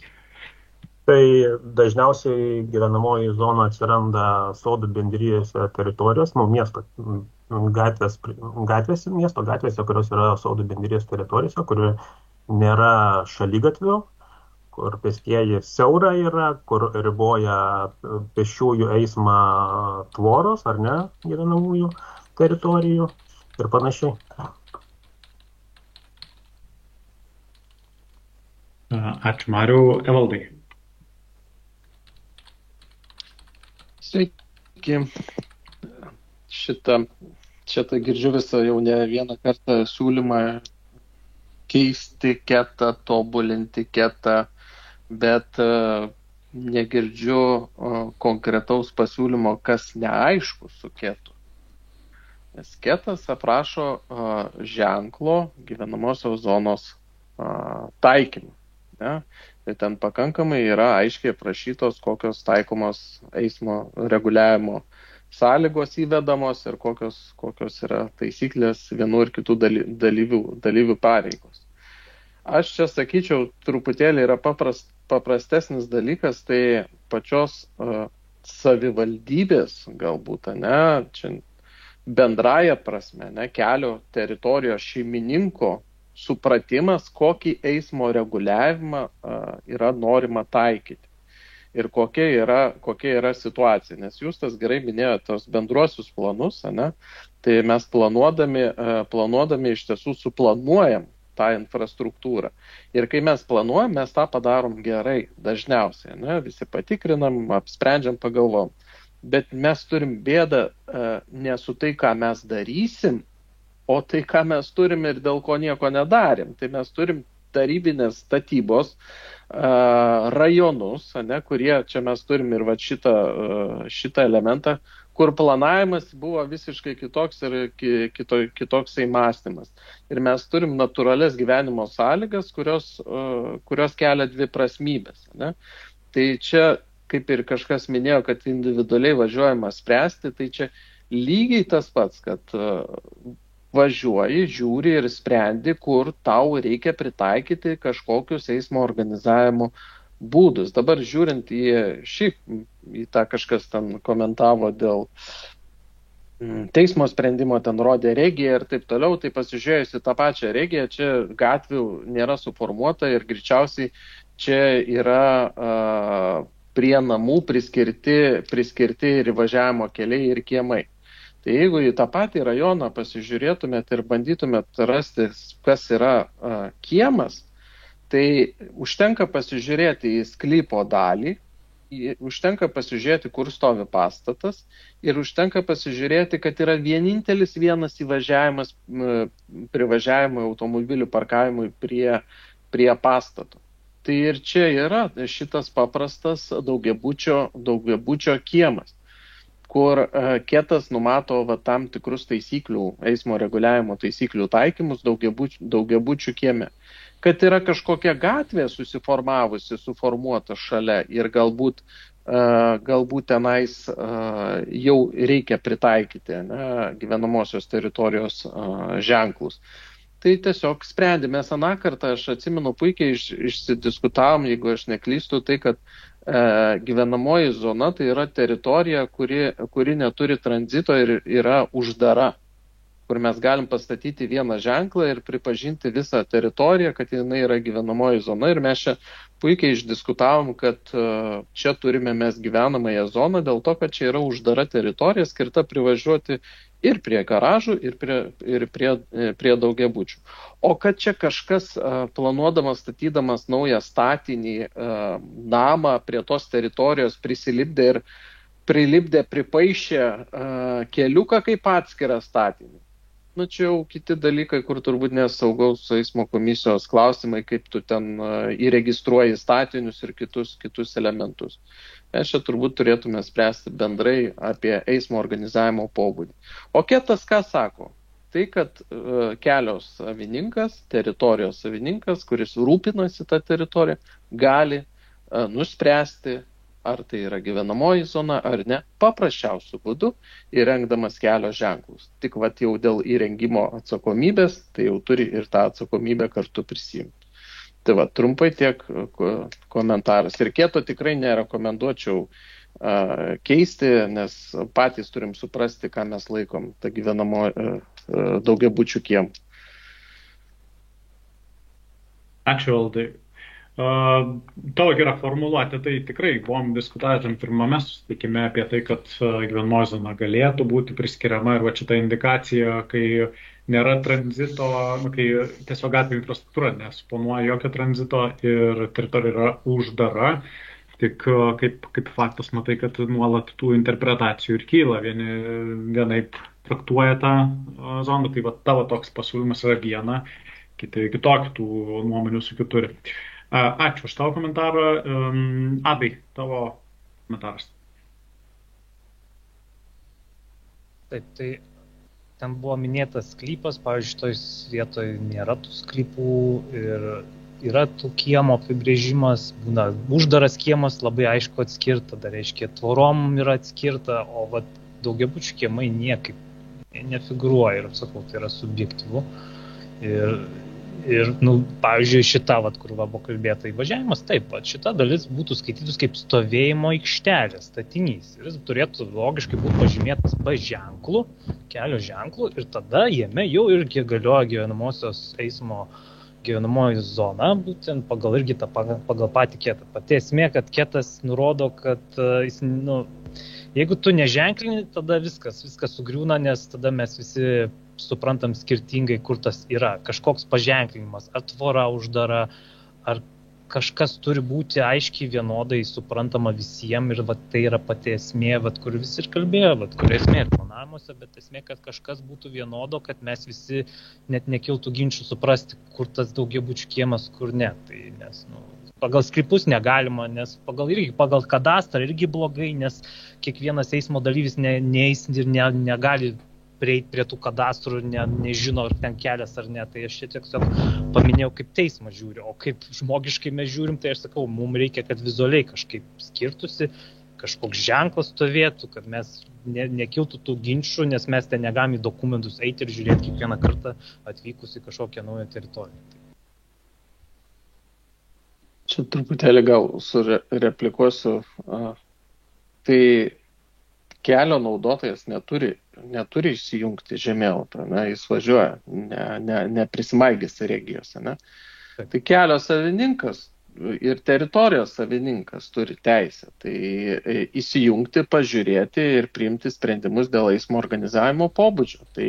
Tai dažniausiai gyvenamoji zona atsiranda sodų bendrijose teritorijos, miesto gatvėse, kurios yra sodų bendrijos teritorijose, kur nėra šaligatvių, kur pėstieji siaura yra, kur riboja pėsčiųjų eismą tvoros, ar ne, gyvenamųjų teritorijų ir panašiai. Ačiū, Mariau. Evaldai. Sveiki. Šitą girdžiu visą jau ne vieną kartą siūlymą keisti ketą, tobulinti ketą, bet negirdžiu konkretaus pasiūlymo, kas neaišku su ketu. Nes ketas aprašo ženklo gyvenamosios zonos taikymą. Ne? Tai ten pakankamai yra aiškiai aprašytos, kokios taikomos eismo reguliavimo sąlygos įvedamos ir kokios yra taisyklės vienų ir kitų dalyvių pareigos. Aš čia sakyčiau, truputėlį yra paprastesnis dalykas, tai pačios savivaldybės galbūt, ne, čia bendraja prasme, ne, kelio teritorijos šeimininko supratimas, kokį eismo reguliavimą yra norima taikyti ir kokia yra situacija. Nes jūs tas gerai minėjote tos bendruosius planus, ne, tai mes planuodami iš tiesų suplanuojam tą infrastruktūrą. Ir kai mes planuojam, mes tą padarom gerai, dažniausiai, ne, visi patikrinam, apsprendžiam, pagalvom. Bet mes turim bėdą ne su tai, ką mes darysim, o tai, ką mes turim ir dėl ko nieko nedarim. Tai mes turim tarybinės statybos rajonus, ne, kurie čia mes turim ir vat šitą elementą, kur planavimas buvo visiškai kitoks ir kitoksai mąstymas. Ir mes turim natūralias gyvenimo sąlygas, kurios kelia dviprasmybės. Ne? Tai čia, kaip ir kažkas minėjo, kad individualiai važiuojama spręsti, tai čia lygiai tas pats, kad važiuoji, žiūri ir sprendi, kur tau reikia pritaikyti kažkokius eismo organizavimo būdus. Dabar žiūrint į tą kažkas ten komentavo dėl teismo sprendimo, ten rodė regiją ir taip toliau, tai pasižiūrėjus į tą pačią regiją, čia gatvių nėra suformuota ir greičiausiai čia yra prie namų priskirti ir įvažiavimo keliai ir kiemai. Tai jeigu į tą patį rajoną pasižiūrėtumėt ir bandytumėt rasti, kas yra kiemas, tai užtenka pasižiūrėti į sklypo dalį, užtenka pasižiūrėti, kur stovi pastatas ir užtenka pasižiūrėti, kad yra vienintelis vienas įvažiavimas privažiavimui automobilių parkavimui prie pastato. Tai ir čia yra šitas paprastas daugiabučio kiemas, kur ketas numato tam tikrus eismo reguliavimo taisyklių taikymus daugiabučių kieme. Kad yra kažkokia gatvė suformuota šalia ir galbūt tenais jau reikia pritaikyti gyvenamosios teritorijos ženklus. Tai tiesiog sprendėmės aną kartą, aš atsimenu puikiai išsidiskutavom, jeigu aš neklystu, tai kad gyvenamoji zona tai yra teritorija, kuri neturi tranzito ir yra uždara, kur mes galim pastatyti vieną ženklą ir pripažinti visą teritoriją, kad jinai yra gyvenamoji zona. Ir mes čia puikiai išdiskutavom, kad čia turime mes gyvenamąją zoną, dėl to, kad čia yra uždara teritorija skirta privažiuoti ir prie garažų, ir prie daugiabučių. O kad čia kažkas planuodamas, statydamas naują statinį, namą prie tos teritorijos pripaišė keliuką kaip atskirą statinį. Nu, čia jau kiti dalykai, kur turbūt nesaugaus eismo komisijos klausimai, kaip tu ten įregistruoji statinius ir kitus elementus. Mes čia turbūt turėtume spręsti bendrai apie eismo organizavimo pobūdį. O ketas ką sako? Tai, kad kelio savininkas, teritorijos savininkas, kuris rūpinasi tą teritoriją, gali nuspręsti, ar tai yra gyvenamoji zona ar ne, paprasčiausiu būdu įrengdamas kelio ženklus. Tik vat jau dėl įrengimo atsakomybės, tai jau turi ir tą atsakomybę kartu prisimti. Tai va, trumpai tiek komentaras. Ir keto tikrai nerekomenduočiau keisti, nes patys turim suprasti, ką mes laikom tą gyvenamo daugiabučių kiemą. Ačiū, Aldai. Tavo gera formuluotė, tai tikrai buvom diskutavę pirmame susitikime apie tai, kad gyvenamoji zona galėtų būti priskiriama ir va šita indikacija, kai nėra tranzito, kai tiesiog gatvė infrastruktūra nesuponuoja jokio tranzito ir teritorija yra uždara, tik kaip faktas matai, kad nuolat tų interpretacijų ir kyla, vienaip traktuoja tą zoną, tai va tavo toks pasiūlymas yra viena, kiti kitokių tų nuomonių su kitur. Ačiū už tavo komentarą. Adai, tavo komentaras. Taip, tai ten buvo minėtas sklypas, pavyzdžiui, toj vietoje nėra tų sklypų ir yra tų kiemo apibrėžimas, būna uždaras kiemas labai aišku atskirta, tada reiškia tvorom yra atskirta, o vat daugiabučių kiemai niekaip nefigūruoja ir, sakau, tai yra subjektyvu. Ir pavyzdžiui, šita, kur buvo kalbėta įvažiavimas, taip, šita dalis būtų skaitytus kaip stovėjimo aikštelės statinys. Ir jis turėtų logiškai būti pažymėtas B ženklu, kelio ženklu, ir tada jame jau irgi galioja gyvenamosios eismo gyvenamoji zona, būtent pagal irgi pagal patį ketą. Pati esmė, kad ketas nurodo, kad jis, jeigu tu neženklini, tada viskas sugriūna, nes tada mes visi suprantam skirtingai, kur tas yra. Kažkoks paženklinimas, ar tvora uždara, ar kažkas turi būti aiškiai vienodai suprantama visiems ir tai yra pati esmė, kur visi ir kalbėjo, kur esmė ir planavimuose, bet esmė, kad kažkas būtų vienodo, kad mes visi net nekiltų ginčių suprasti, kur tas daugiabučių kiemas, kur ne. Tai, nes, pagal sklypus negalima, nes pagal kadastrą irgi blogai, nes kiekvienas eismo dalyvis neeis ir negali prieiti prie tų kadastrų ir nežino, ar ten kelias ar ne. Tai aš čia tiesiog paminėjau, kaip teismas žiūri, o kaip žmogiškai mes žiūrim, tai aš sakau, mums reikia, kad vizualiai kažkaip skirtusi, kažkoks ženklas stovėtų, kad mes nekiltų tų ginčių, nes mes ten negalim į dokumentus eiti ir žiūrėti kiekvieną kartą atvykus į kažkokią naują teritoriją. Čia truputėlį gal sureplikuosiu. Tai kelio naudotojas neturi įsijungti žemėlapio, jis važiuoja, neprisimaigęs regijose. Ne? Tai kelio savininkas ir teritorijos savininkas turi teisę tai įsijungti, pažiūrėti ir priimti sprendimus dėl eismo organizavimo pobūdžio. Tai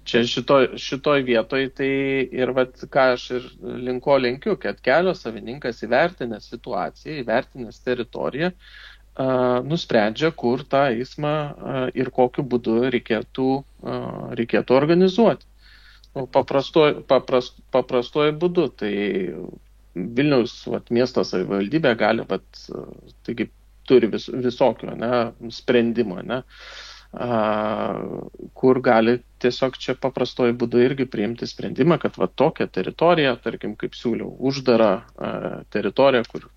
čia šitoj vietoj tai ir ką aš ir linkiu, kad kelio savininkas įvertinęs situaciją, įvertinęs teritoriją, nusprendžia, kur tą eismą ir kokiu būdu reikėtų organizuoti. Paprastuoju būdu. Tai Vilniaus miesto savivaldybė gali, taigi, turi visokių sprendimų, kur gali tiesiog čia paprastuoju būdu irgi priimti sprendimą, kad tokią teritoriją, tarkim, kaip siūliau, uždarą teritoriją, kur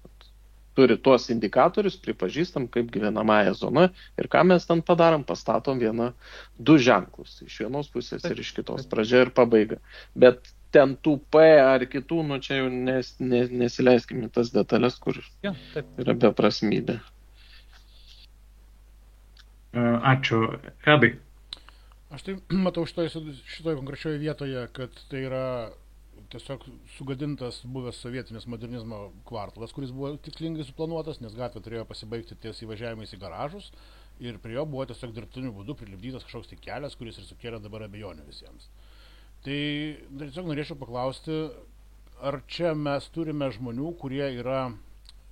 turi tuos indikatorius, pripažįstam kaip gyvenamąją zoną ir ką mes ten padarom, pastatom du ženklus, iš vienos pusės ir iš kitos, pradžia ir pabaiga. Bet ten tų P ar kitų, čia jau nesileiskime tas detalės, kur yra beprasmybė. Ačiū. Edai. Aš tai matau šitoje konkrečioje vietoje, kad tai yra tiesiog sugadintas buvęs sovietinis modernizmo kvartalas, kuris buvo tikslingai suplanuotas, nes gatvė turėjo pasibaigti ties įvažiavimais į garažus ir prie jo buvo tiesiog dirbtiniu būdu prilipdytas kažkoks tai kelias, kuris ir sukėlė dabar abejonių visiems. Tai tiesiog norėčiau paklausti, ar čia mes turime žmonių, kurie yra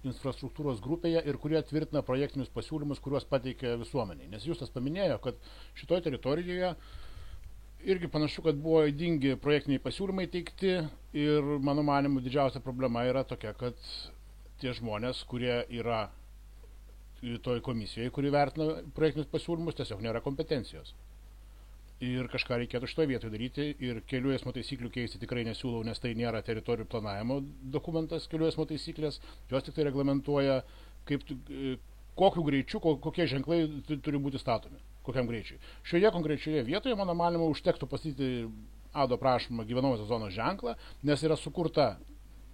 infrastruktūros grupėje ir kurie tvirtina projektinius pasiūlymus, kuriuos pateikia visuomeniai. Nes Justas paminėjo, kad šitoje teritorijoje irgi panašu, kad buvo ydingi projektiniai pasiūlymai teikti ir mano manimu didžiausia problema yra tokia, kad tie žmonės, kurie yra toj komisijoje, kuri vertina projektinius pasiūlymus, tiesiog nėra kompetencijos. Ir kažką reikėtų šitoje vietoje daryti ir kelių eismo taisyklių keisti tikrai nesiūlau, nes tai nėra teritorijų planavimo dokumentas kelių eismo taisyklės, jos tik tai reglamentuoja, kokiu greičiu, kokie ženklai turi būti statomi. Kokiam greičiui. Šioje konkrečioje vietoje, mano manimo, užtektų pasakyti ADO prašymą gyvenamosios zonos ženklą, nes yra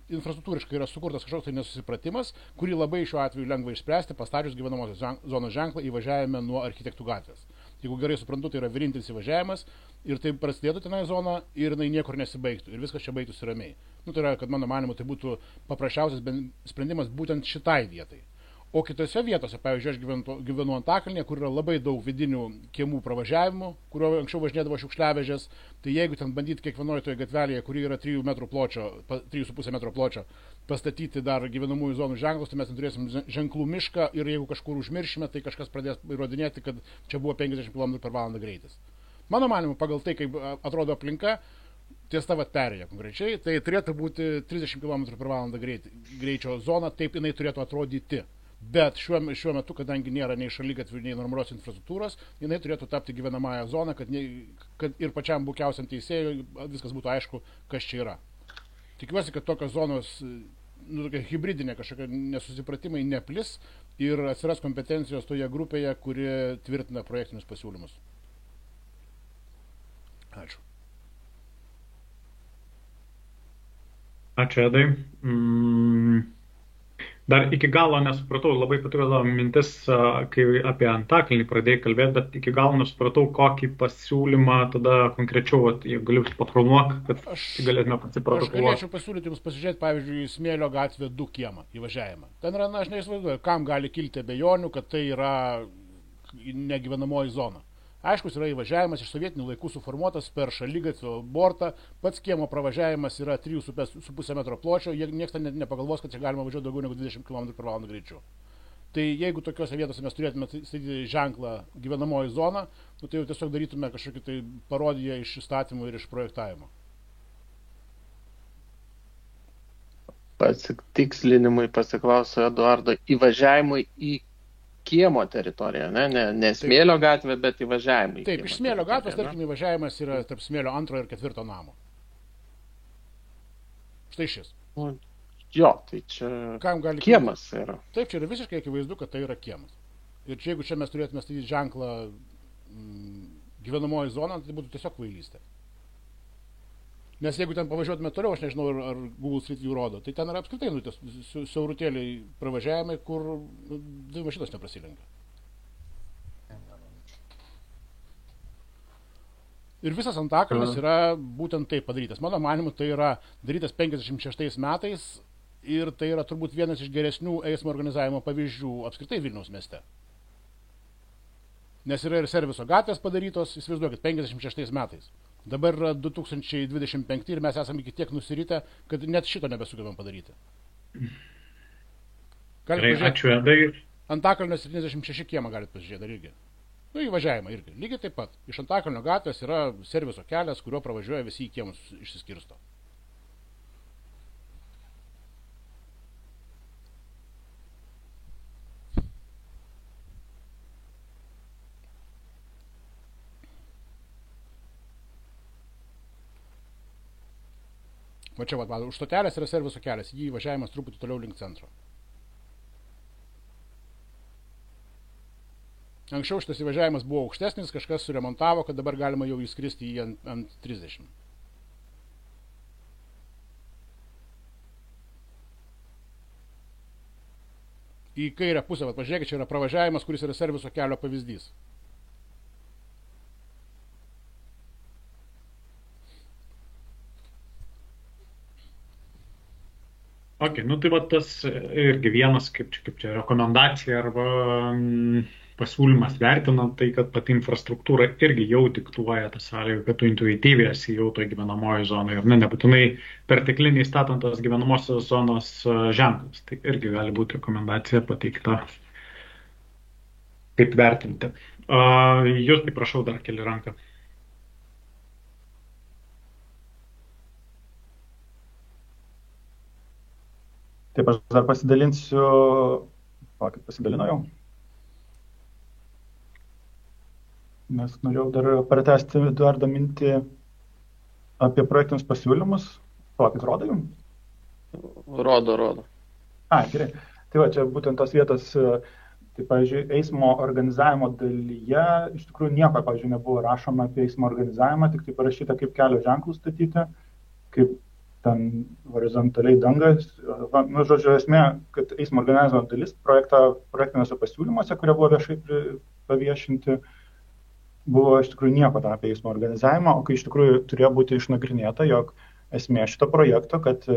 infrastruktūriškai yra sukurtas kažkoks tai nesusipratimas, kurį labai šiuo atveju lengva išspręsti, pastačius gyvenamosios zonos ženklą įvažiavime nuo Architektų gatvės. Jeigu gerai suprantu, tai yra vienintelis įvažiavimas ir tai prasidėtų tenai zona ir jinai niekur nesibaigtų ir viskas čia baigtųsi ramiai. Tai yra, kad mano manimo, tai būtų paprasčiausias sprendimas būtent šitai vietai. O kitose vietose, pavyzdžiui, aš gyvenu Antakalnyje, kur yra labai daug vidinių kiemų pravažiavimų, kurio anksčiau važinėdavo šiukšliavežės, tai jeigu ten bandyti kiekvienoje toje gatvelėje, kuri yra 3,5 metro pločio, pastatyti dar gyvenamųjų zonų ženklus, tai mes turėsim ženklų mišką ir jeigu kažkur užmiršime, tai kažkas pradės įrodinėti, kad čia buvo 50 km/val greitis. Mano manimu, pagal tai, kaip atrodo aplinka, ties ta perėja konkrečiai, tai turėtų būti 30 km/val greičio zona, taip jinai turėtų atrodyti. Bet šiuo metu, kadangi nėra nei šaligatvių, nei normalios infrastruktūros, jinai turėtų tapti gyvenamąją zoną, kad ir pačiam bukiausiam teisėjui viskas būtų aišku, kas čia yra. Tikiuosi, kad tokios zonos, tokia hibridinė kažkokia nesusipratimai neplis ir atsiras kompetencijos toje grupėje, kuri tvirtina projektinius pasiūlymus. Ačiū. Ačiū, Edai. Dar iki galo nesupratau, labai patiko mintis, kai apie Antakalnį pradėjai kalbėti, bet iki galo nesupratau, kokį pasiūlymą tada konkrečiau, jeigu galiu patronuoti, kad galėtume pasiprotokoluoti. Aš galėčiau pasiūlyti jums pasižiūrėti, pavyzdžiui, Smėlio gatvė 2 kiemą įvažiavimą. Ten yra, aš neįsivaizduoju, kam gali kilti abejonių, kad tai yra negyvenamoji zona. Aiškus yra įvažiavimas iš sovietinių laikų suformuotas per šaligatvio bortą, pats kiemo pravažiavimas yra 3,5 metro pločio, niekas ten nepagalvos, kad čia galima važiuoti daugiau negu 20 km/h greičiu. Tai jeigu tokiuose vietose mes turėtume statyti ženklą gyvenamoji zona, tai jau tiesiog darytume kažkokį tai parodiją iš įstatymų ir iš projektavimo. Pasitikslinimui pasiklausiu Eduardo, įvažiavimui į kiemo teritoriją, ne Smėlio gatvė, bet įvažiavimai. Taip, iš Smėlio gatvės, tarkim, įvažiavimas yra tarp Smėlio 2 ir 4 namo. Štai šis. Jo, tai čia kiemas yra. Taip, čia yra visiškai akivaizdu, kad tai yra kiemas. Ir čia, jeigu čia mes turėtume statyti ženklą gyvenamoji zona, tai būtų tiesiog kvailystė. Nes jeigu ten pavažiuotume toliau, aš nežinau, ar Google Street View rodo, tai ten yra apskritai siaurutėliai pravažiavimai, kur dvi mašinos neprasilenkia. Ir visas Antakalnis yra būtent taip padarytas. Mano manimu, tai yra darytas 56 metais ir tai yra turbūt vienas iš geresnių eismo organizavimo pavyzdžių apskritai Vilniaus mieste. Nes yra ir serviso gatvės padarytos, įsivaizduokit, 56 metais. Dabar yra 2025 ir mes esame iki tiek nusiritę, kad net šito nebesugebam padaryti. Gerai, ačiū, Edai. Antakalnio 76 kiemą galite pasižiūrėti dar irgi. Įvažiavimą irgi. Lygiai taip pat. Iš Antakalnio gatvės yra serviso kelias, kuriuo pravažiuoja visi į kiemus išsiskirsto. Va čia, už stotelės yra serviso kelias, jį įvažiavimas truputį toliau link centro. Anksčiau šitas įvažiavimas buvo aukštesnis, kažkas suremontavo, kad dabar galima jau įskristi jį ant 30. Į kairę pusę, pažiūrėkit, čia yra pravažiavimas, kuris yra serviso kelio pavyzdys. Ok, tai va tas irgi vienas kaip čia rekomendacija arba pasiūlymas vertinant tai, kad pati infrastruktūra irgi jau diktuoja tą sąlygą, kad tu intuityviai esi jau toj gyvenamoji zonoje ir nebūtinai pertekliniai statant tos gyvenamosios zonos ženklus. Tai irgi gali būti rekomendacija pateikta, kaip vertinti. Jūs tai prašau dar keli ranką. Taip, aš dar pasidalinsiu, kaip pasidalino jau. Nes norėjau dar pratęsti Eduardo mintį apie projektinius pasiūlymus. Kaip rodo jums? Rodo. Gerai. Tai va, čia būtent tos vietos, tai, pavyzdžiui, eismo organizavimo dalyje iš tikrųjų nieko, pavyzdžiui, nebuvo rašoma apie eismo organizavimą, tik tai parašyta, kaip kelio ženklus statyti, kaip ten horizontaliai dangas. Žodžiu, esmė, kad eismo organizavimo dalis projektiniuose pasiūlymuose, kurie buvo viešai paviešinti, buvo iš tikrųjų nieko ten apie eismo organizavimą, o kai iš tikrųjų turėjo būti išnagrinėta, jog esmė šito projekto, kad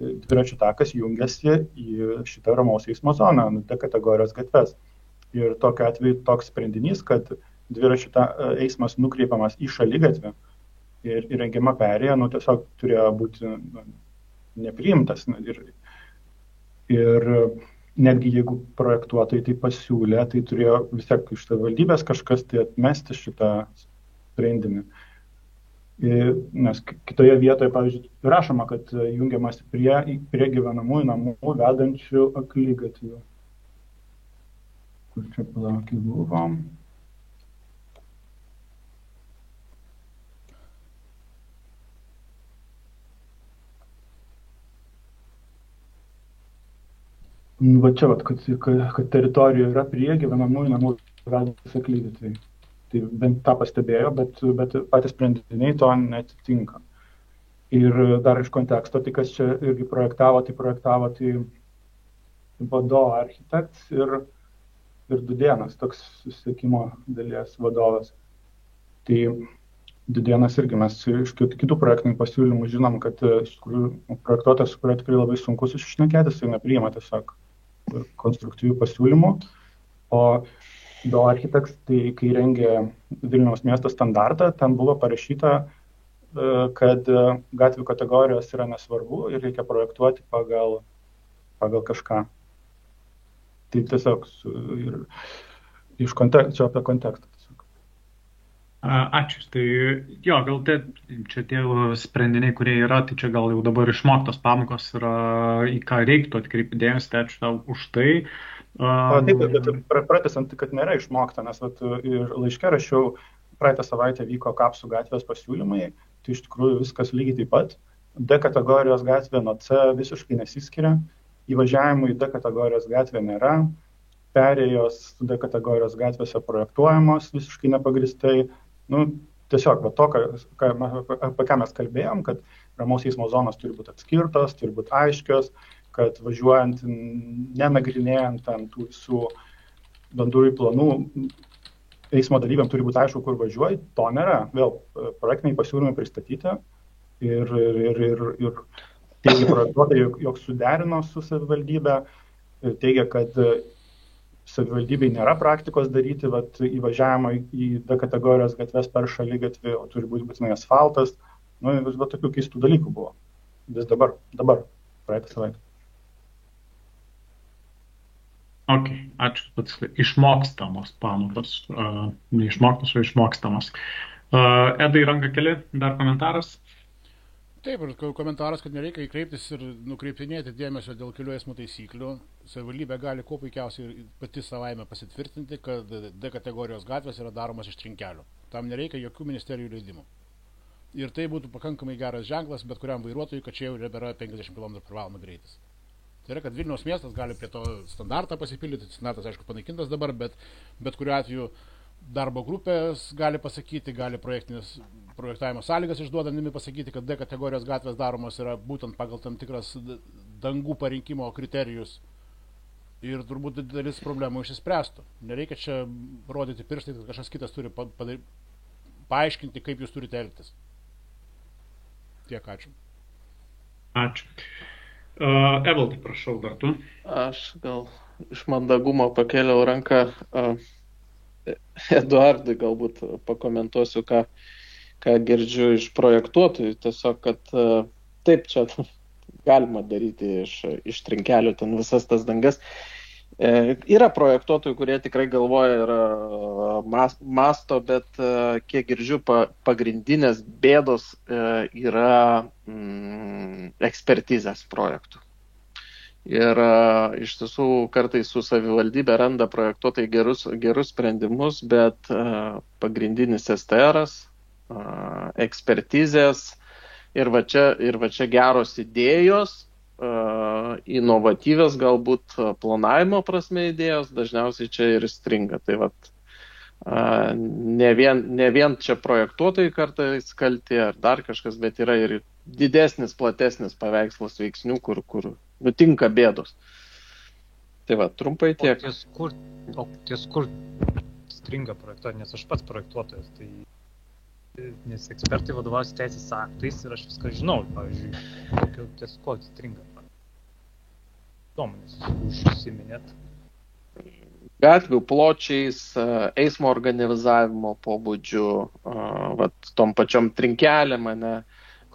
dviračių takas jungiasi į šitą ramaus eismo zoną, D kategorijos gatves. Ir tokiu atveju toks sprendinys, kad dviračių eismas nukreipiamas į šaligatvį ir įrengiama perėja, tiesiog turėjo būti nepriimtas. Ir netgi jeigu projektuotojai tai pasiūlė, tai turėjo vis tiek iš savivaldybės kažkas tai atmesti šitą sprendinį. Nes kitoje vietoje, pavyzdžiui, rašoma, kad jungiamas prie gyvenamųjų namų vedančių akligatvių. Kur čia palaukit buvom? Va čia, kad teritorijoje yra prie gyvenamųjų namų vedasi akligatviai. Tai bent tą pastebėjo, bet patys sprendiniai to netitinka. Ir dar iš konteksto, tai kas čia irgi projektavo tai Vado Architects ir Dudėnas, toks susisiekimo dalies vadovas. Tai Dudėnas irgi mes iš kitų projektinių pasiūlymų žinom, kad iš tikrųjų projektuotojas, su kuriuo tikrai labai sunku susišnekėti, jis nepriima tiesiog konstruktyvių pasiūlymų. O Do Architects, tai kai rengė Vilniaus miesto standartą, ten buvo parašyta, kad gatvių kategorijos yra nesvarbu ir reikia projektuoti pagal kažką. Tai tiesiog iš konteksto, apie kontekstą. Ačiū. Tai jo, gal čia tie sprendiniai, kurie yra, tai čia gal jau dabar išmoktos pamokos yra, į ką reiktų atkreipti dėmesį, tai ačiū tau už tai. Taip, bet pratęsant, kad nėra išmokta, nes ir laiške rašiau, praeitą savaitę vyko Kapsų gatvės pasiūlymai, tai iš tikrųjų viskas lygiai taip pat. D kategorijos gatvė nuo C visiškai nesiskiria, įvažiavimų į D kategorijos gatvę nėra, perėjos D kategorijos gatvėse projektuojamos visiškai nepagristai. Tiesiog apie ką mes kalbėjom, kad ramaus eismo zonos turi būti atskirtos, turi būti aiškios, kad važiuojant, nenagrinėjant tų visų bendrųjų planų, eismo dalyviam turi būti aišku, kur važiuoji, to nėra. Vėl projektiniai pasiūlymai pristatyti ir teigia projektuotojai, jog suderino su savivaldybė, teigia, kad savivaldybei nėra praktikos daryti įvažiavimą į D kategorijos gatves per šaligatvį, o turi būti būtinai asfaltas. Tokių keistų dalykų buvo. Vis dabar, praeitą savaitę. Ok, ačiū. Išmokstamos pamokos. Neišmoktos, o išmokstamos. Edai, ranką keli, dar komentaras? Taip, ir komentaras, kad nereikia kreiptis ir nukreipinėti dėmesio dėl kelių eismo taisyklių. Savivaldybė gali kuo puikiausiai pati savaime pasitvirtinti, kad D kategorijos gatvės yra daromas iš trinkelių. Tam nereikia jokių ministerijų leidimų. Ir tai būtų pakankamai geras ženklas bet kuriam vairuotojui, kad čia jau nebėra 50 km/h greitis. Tai yra, kad Vilniaus miestas gali prie to standartą pasipildyti, standartas aišku panaikintas dabar, bet kuriuo atveju darbo grupės gali pasakyti, gali projektavimo sąlygas išduodami pasakyti, kad D kategorijos gatvės daromos yra būtent pagal tam tikras dangų parinkimo kriterijus ir turbūt dalis problemų išsispręstų. Nereikia čia rodyti pirštai, kad kažkas kitas turi paaiškinti, kaip jūs turite elgtis. Tiek, ačiū. Ačiū. Evaldai, prašau, dar tu. Aš gal iš mandagumo pakėliau ranką. Eduardui galbūt pakomentuosiu, ką girdžiu iš projektuotojų. Tiesiog, kad taip čia galima daryti iš trinkelių ten visas tas dangas. Yra projektuotojų, kurie tikrai galvoja ir masto, bet kiek girdžiu, pagrindinės bėdos yra ekspertizės projektų. Ir iš tiesų kartais su savivaldybė randa projektuotojai gerus sprendimus, bet pagrindinis STR-as, ekspertizės ir va čia geros idėjos, inovatyvios galbūt planavimo prasme idėjos dažniausiai čia ir stringa. Tai vat, ne vien čia projektuotojai kartais kalti ar dar kažkas, bet yra ir didesnis, platesnis paveikslas veiksnių, kur nutinka bėdos. Tai va, trumpai tiek. O ties kur stringa projektuoti, nes aš pats projektuotojas, nes ekspertai vadovausi teisės aktais ir aš viską žinau, pavyzdžiui, ties ko stringa. Duomenys, užsiminėt. Gatvių pločiais, eismo organizavimo pobūdžiu, tom pačiom trinkelėm,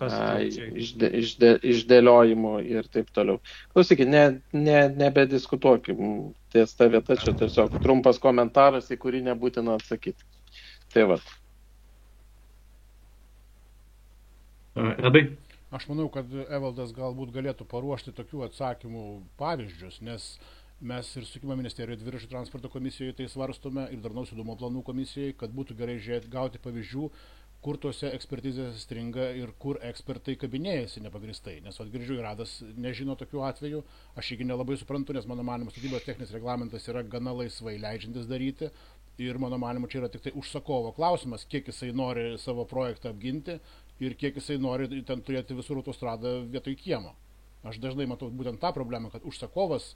išdėliojimu ir taip toliau. Klausykit, nebediskutuokim ties ta vieta, čia tiesiog trumpas komentaras, į kurį nebūtina atsakyti. Tai vat. Edai? Aš manau, kad Evaldas galbūt galėtų paruošti tokių atsakymų pavyzdžius, nes Mes ir Susisiekimo ministerijoje dviračių transporto komisijoje tai svarstome ir darnaus judumo planų komisijoje, kad būtų gerai gauti pavyzdžių, kur tose ekspertizėse stringa ir kur ekspertai kabinėjasi nepagristai. Nes girdžiu, Iradas nežino tokių atvejų, aš irgi nelabai suprantu, nes mano manymu statybos techninis reglamentas yra gana laisvai leidžiantis daryti ir mano manymu čia yra tik tai užsakovo klausimas, kiek jisai nori savo projektą apginti ir kiek jisai nori ten turėti visur autostradą vietoj kiemo. Aš dažnai matau būtent tą problemą, kad užsakovas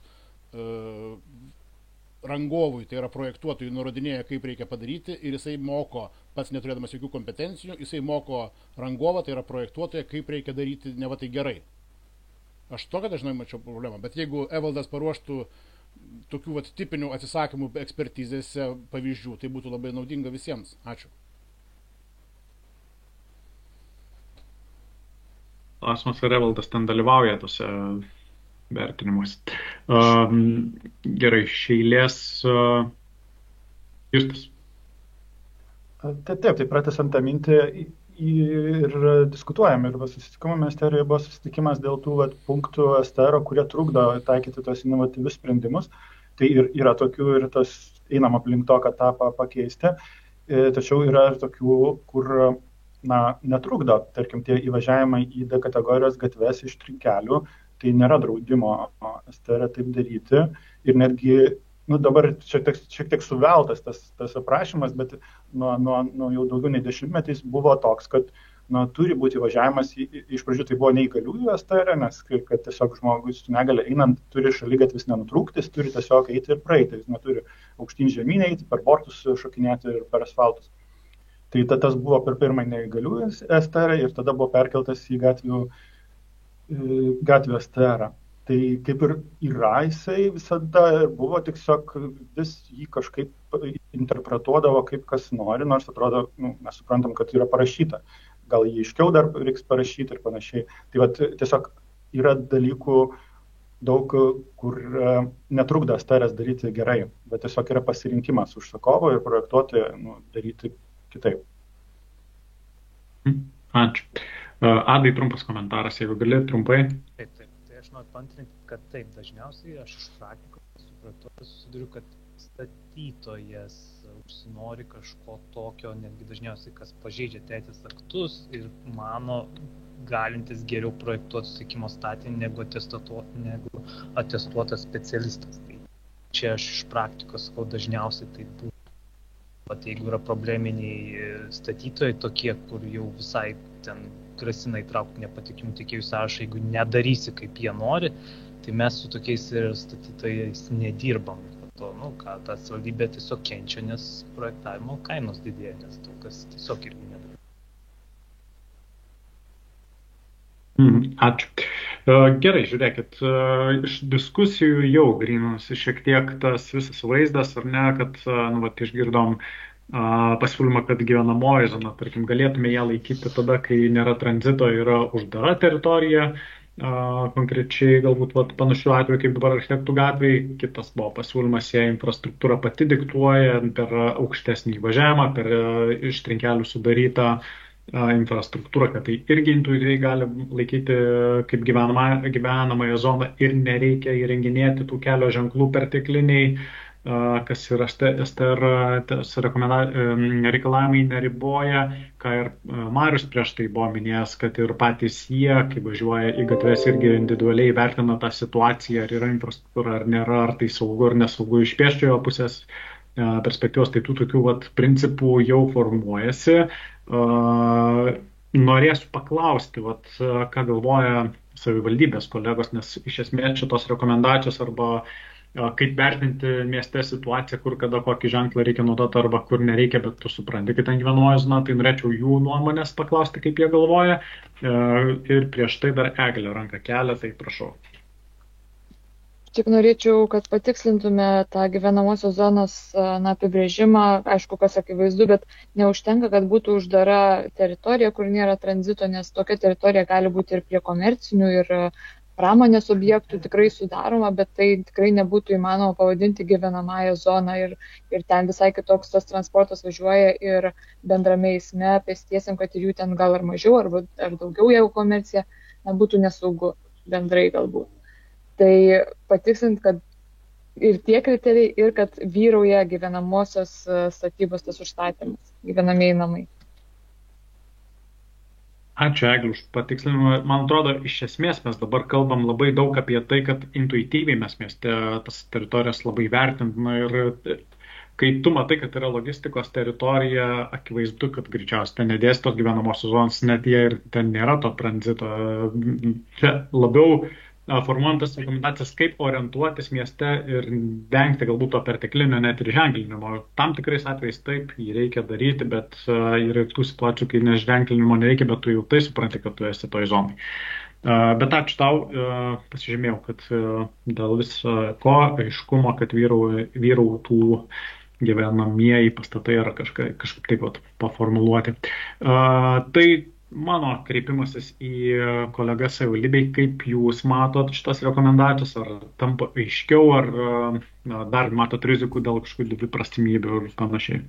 rangovui, tai yra projektuotojui, nurodinėja, kaip reikia padaryti ir jisai moko, pats neturėdamas jokių kompetencijų, jisai moko rangovą, tai yra projektuotoją, kaip reikia daryti, ne va tai gerai. Aš tokią dažnai mačiau problemą, bet jeigu Evaldas paruoštų tokių tipinių atsisakymų ekspertizėse pavyzdžių, tai būtų labai naudinga visiems. Ačiū. Klausimas, ar Evaldas ten dalyvauja tose vertinimus. Gerai, šeilės Justas. Taip, tai pratęsant tą mintį ir diskutuojam. Ir Susisiekimo ministerijoje buvo susitikimas dėl tų punktų STR, kurie trukdo taikyti tos inovatyvius sprendimus. Tai ir yra tokių ir tas einama link to, kad tą pakeisti. Tačiau yra ir tokių, kur netrukdo, tarkim, tie įvažiavimai į D kategorijos gatves iš trinkelių. Tai nėra draudimo STR taip daryti ir netgi, dabar šiek tiek suveltas tas aprašymas, bet nuo jau daugiau nei 10 metais buvo toks, kad turi būti važiavimas, iš pradžių tai buvo neįgaliųjų STR, nes kad tiesiog žmogus su negalia einant turi šaligatvis nenutrūkti, jis turi tiesiog eiti ir praeiti, jis neturi aukštyn žemyn eiti, per bortus šokinėti ir per asfaltus. Tai tas buvo per pirmąjį neįgaliųjų STR ir tada buvo perkeltas į gatvės STR. Tai kaip ir yra jisai visada ir buvo, tiesiog vis jį kažkaip interpretuodavo kaip kas nori, nors atrodo, mes suprantam, kad yra parašyta. Gal jį iškiau dar reiks parašyti ir panašiai. Tai tiesiog yra dalykų daug, kur netrukdo STR daryti gerai, bet tiesiog yra pasirinkimas užsakovo ir projektuotojo daryti kitaip. Ačiū. Adai, trumpas komentaras, jeigu gali, trumpai. Taip. Tai aš noriu paantrinti, kad taip, dažniausiai aš iš praktikos susiduriu, kad statytojas užsinori kažko tokio, netgi dažniausiai, kas pažeidžia teisės aktus ir mano galintis geriau projektuoti susisiekimo statinį negu atestuotas specialistas. Tai čia aš iš praktikos sakau, dažniausiai tai būtų. Pat jeigu yra probleminiai statytojai tokie, kur jau visai ten grasina įtraukti nepatikimų tiekėjų sąrašą, jeigu nedarysi kaip jie nori, tai mes su tokiais statytojais nedirbam. To, ta savivaldybė tiesiog kenčia, nes projektavimo kainos didėja, nes daug kas tiesiog irgi nedalyvauja. Ačiū. Gerai, žiūrėkit, iš diskusijų jau grynosi šiek tiek tas visas vaizdas, ar ne, kad išgirdom pasiūlymą, kad gyvenamoji zona, tarkim, galėtume ją laikyti tada, kai nėra tranzito, yra uždara teritorija, konkrečiai galbūt panašių atveju kaip dabar Architektų gatvėje. Kitas buvo pasiūlymas, jei infrastruktūra pati diktuoja per aukštesnį įvažiavimą, per iš trinkelių sudarytą infrastruktūrą, kad tai irgi intuityviai gali laikyti kaip gyvenamąją zoną ir nereikia įrenginėti tų kelio ženklų pertekliniai, kas yra STR reikalavimai neriboja, ką ir Marius prieš tai buvo minėjęs, kad ir patys jie, kai važiuoja į gatves, irgi individualiai vertina tą situaciją, ar yra infrastruktūra, ar nėra, ar tai saugu ar nesaugu iš pėsčiojo pusės perspektyvos, tai tų tokių principų jau formuojasi. Norėsiu paklausti, ką galvoja savivaldybės kolegos, nes iš esmės šitos rekomendacijos arba kaip vertinti mieste situaciją, kur kada kokį ženklą reikia naudoti arba kur nereikia, bet tu supranti, kad ten gyvenamoji zona, tai norėčiau jų nuomonės paklausti, kaip jie galvoja. Ir prieš tai dar Eglė ranką kelia, tai prašau. Tik norėčiau, kad patikslintume tą gyvenamosios zonos apibrėžimą, aišku, kas akivaizdu, bet neužtenka, kad būtų uždara teritorija, kur nėra tranzito, nes tokia teritorija gali būti ir prie komercinių ir pramonės objektų tikrai sudaroma, bet tai tikrai nebūtų įmanoma pavadinti gyvenamąją zoną ir ten visai kitoks tas transportas važiuoja ir bendrame eisme pėstiesiam, kad ir jų ten gal ar mažiau, ar daugiau, jeigu komercija, būtų nesaugu bendrai galbūt. Tai patiksint, kad ir tie kriterijai, ir kad vyrauja gyvenamosios statybos tas užstatymas, gyvenamieji namai. Ačiū, Egliu, už patikslinimą. Man atrodo, iš esmės mes dabar kalbam labai daug apie tai, kad intuityviai mes mieste tas teritorijas labai vertintume ir kai tu matai, kad yra logistikos teritorija, akivaizdu, kad greičiausiai ten nedės tos gyvenamosios zonos, net jie ir ten nėra to tranzito. Čia labiau formuojant tas rekomendacijas, kaip orientuotis mieste ir vengti galbūt to perteklinio net ir ženklinimo. Tam tikrais atvejais taip, jį reikia daryti, bet yra tų situacijų, kai neženklinimo nereikia, bet tu jau tai supranti, kad tu esi toj zonai. Bet ačiū tau, pasižymėjau, kad dėl viso ko aiškumo, kad vyrautų gyvenamieji pastatai yra kažkaip taip pat paformuluoti. Tai mano kreipimasis į kolegas savivaldybei, kaip jūs matot šitas rekomendacijos, ar tampa aiškiau, ar dar matot rizikų dėl kažkokių dviprasmybių ir panašiai.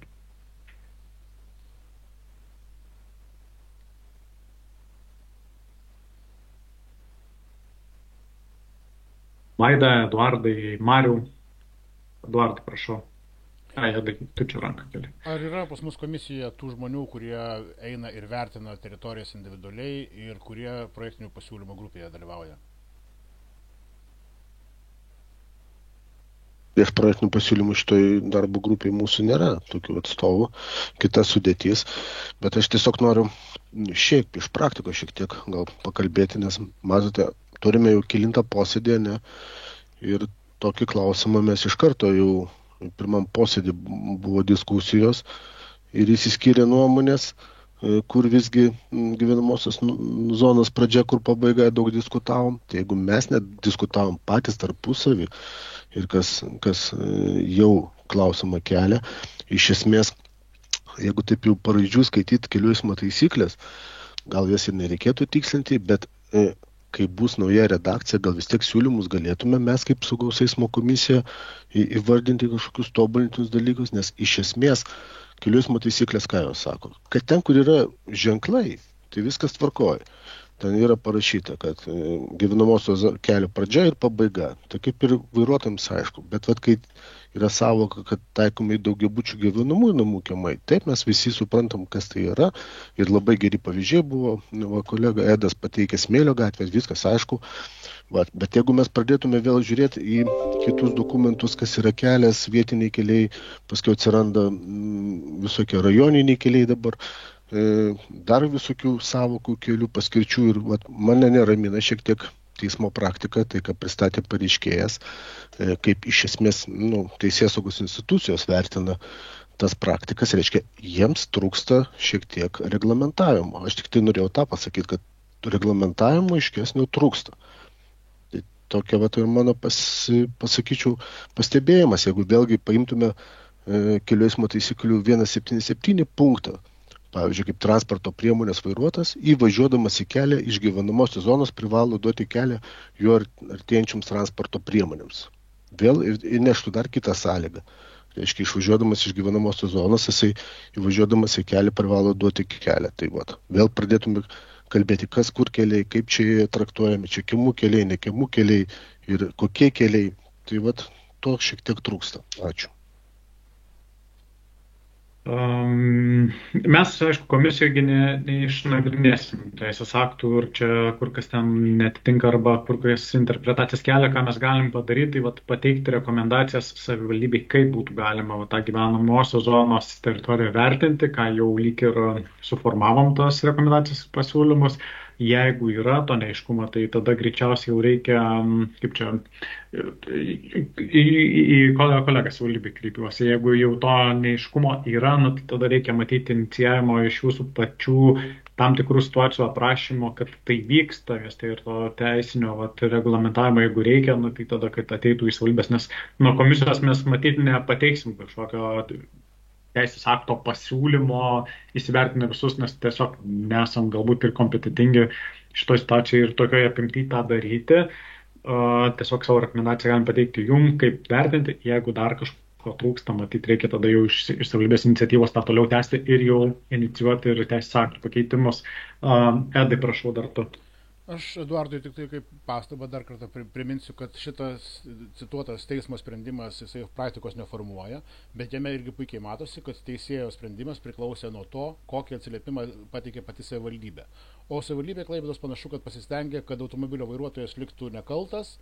Vaida, Eduardai, Mariau. Eduardai, prašau. Tu čia ranką keli. Ar yra pas mus komisijoje tų žmonių, kurie eina ir vertina teritorijas individualiai ir kurie projektinių pasiūlymų grupėje dalyvauja? Prieš projektinių pasiūlymų šitoj darbo grupėje mūsų nėra tokių atstovų, kita sudėtis, bet aš tiesiog noriu iš praktikos šiek tiek gal pakalbėti, nes matote, turime jau kelintą posėdį, ne, ir tokį klausimą mes iš karto jau pirmam posėdį buvo diskusijos ir įsiskyrė nuomonės, kur visgi gyvenamosios zonos pradžia, kur pabaiga, daug diskutavom. Tai jeigu mes net diskutavom patys tarpusavį ir kas jau klausimą kelia, iš esmės, jeigu taip jau paraidžių skaityti kelių eismo taisyklės, gal jas ir nereikėtų tikslinti, bet kai bus nauja redakcija, gal vis tiek siūlymus galėtume mes kaip saugaus eismo komisija įvardinti kažkokius tobulintus dalykus, nes iš esmės kelių eismo taisyklės ką jos sako, kad ten, kur yra ženklai, tai viskas tvarkoja. Ten yra parašyta, kad gyvenamosios kelio pradžia ir pabaiga. Tai kaip ir vairuotojams aišku, bet kai yra savoka, kad taikomi daugiabučių gyvenamųjų namų kiemai, taip mes visi suprantam, kas tai yra. Ir labai geri pavyzdžiai buvo, kolega Edas pateikė Smėlio gatvės, viskas aišku. Bet jeigu mes pradėtume vėl žiūrėti į kitus dokumentus, kas yra kelias, vietiniai keliai, paskui atsiranda visokie rajoniniai keliai dabar, dar visokių savokų kelių paskirčių ir mane neramina šiek tiek teismo praktika, tai ką pristatė pareiškėjas, kaip iš esmės teisėsaugos institucijos vertina tas praktikas, reiškia, jiems trūksta šiek tiek reglamentavimo. Aš tik tai norėjau tą pasakyti, kad reglamentavimo aiškesnio trūksta. Tai tokia ir mano pasakyčiau pastebėjimas, jeigu vėlgi paimtume kelių eismo taisyklių 177 punktą, pavyzdžiui, kaip transporto priemonės vairuotojas, įvažiuodamas į kelią iš gyvenamosios zonos privalo duoti kelią jo artėjančioms transporto priemonėms. Vėl įneštų dar kitą sąlygą. Reiškia, išvažiuodamas iš gyvenamosios zonos, jisai įvažiuodamas į kelią privalo duoti kelią. Tai vėl pradėtume kalbėti, kas kur keliai, kaip čia traktuojami, čia kiemų keliai, ne kiemų keliai ir kokie keliai. Tai to šiek tiek trūksta. Ačiū. Mes, aišku, komisijoje neišnagrinėsim teisės aktų ir čia kur kas ten netitinka arba kur kas interpretacijas kelia, ką mes galim padaryti, tai pateikti rekomendacijas savivaldybei, kaip būtų galima tą gyvenamosios zonos teritoriją vertinti, ką jau lyg ir suformavom tos rekomendacijos pasiūlymus. Jeigu yra to neaiškumo, tai tada greičiausiai jau reikia, kaip čia, į kolegą savivaldybei kreipiuosi. Jeigu jau to neaiškumo yra, tai tada reikia matyti inicijavimo iš jūsų pačių tam tikrų situacijų aprašymo, kad tai vyksta, tai ir to teisinio reglamentavimo, jeigu reikia, tai tada, kad ateitų į savivaldybės, nes nuo komisijos mes matyti nepateiksim kažkokio teisės akto pasiūlymo, įsivertinę visus, nes tiesiog nesam galbūt ir kompetitingi šitoje situacijoje ir tokioje apimtyje tą daryti. Tiesiog savo rekomendaciją galim pateikti jum, kaip vertinti, jeigu dar kažko trūksta, matyti reikia tada jau iš savivaldybės iniciatyvos tą toliau tęsti ir jau inicijuoti ir teisės aktų pakeitimus. Edai, prašau dar tu. Aš Eduardui tik tai kaip pastabą dar kartą priminsiu, kad šitas cituotas teismo sprendimas jisai praktikos neformuoja, bet jame irgi puikiai matosi, kad teisėjo sprendimas priklausė nuo to, kokį atsiliepimą pateikė pati savivaldybė. O savivaldybė Klaipėdos panašu, kad pasistengė, kad automobilio vairuotojas liktų nekaltas,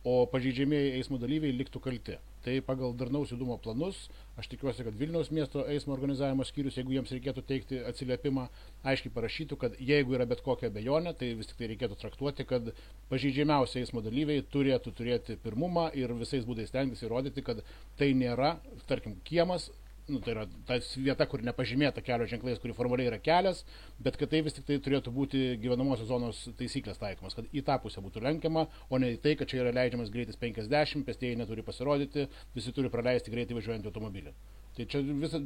o pažeidžiamieji eismo dalyviai liktų kalti. Tai pagal darnaus judumo planus, aš tikiuosi, kad Vilniaus miesto eismo organizavimo skyrius, jeigu jiems reikėtų teikti atsiliepimą, aiškiai parašytų, kad jeigu yra bet kokia abejonė, tai vis tik tai reikėtų traktuoti, kad pažeidžiamiausi eismo dalyviai turėtų turėti pirmumą ir visais būdais stengtis įrodyti, kad tai nėra, tarkim, kiemas, tai yra ta vieta, kur nepažymėta kelio ženklais, kuri formaliai yra kelias, bet kad tai vis tik tai turėtų būti gyvenamosios zonos taisyklės taikomas, kad į tą pusę būtų lenkiama, o ne į tai, kad čia yra leidžiamas greitis 50, pėstieji neturi pasirodyti, visi turi praleisti greitai važiuojantį automobilį. Tai čia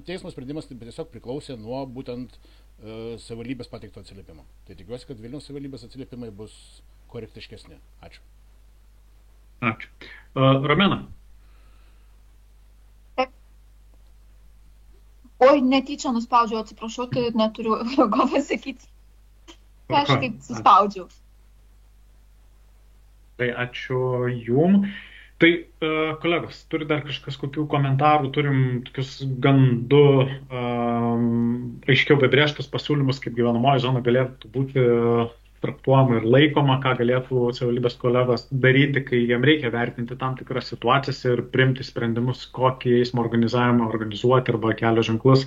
teismo sprendimas tiesiog priklausė nuo būtent savivaldybės pateikto atsiliepimo. Tai tikiuosi, kad Vilniaus savivaldybės atsiliepimai bus korektiškesni. Ačiū. Ačiū. Romena. Oi, netyčia nuspaudžiau, atsiprašau, tai neturiu ko pasakyti. Kažkaip suspaudžiau. Tai ačiū jum. Tai, kolegos, turi dar kažkas kokių komentarų, turim tokius gan du aiškiau apibrėžtus pasiūlymus, kaip gyvenamoji zona galėtų būti traktuojama ir laikoma, ką galėtų savivaldybės kolegos daryti, kai jiem reikia vertinti tam tikras situacijas ir priimti sprendimus, kokį eismo organizavimą organizuoti arba kelio ženklus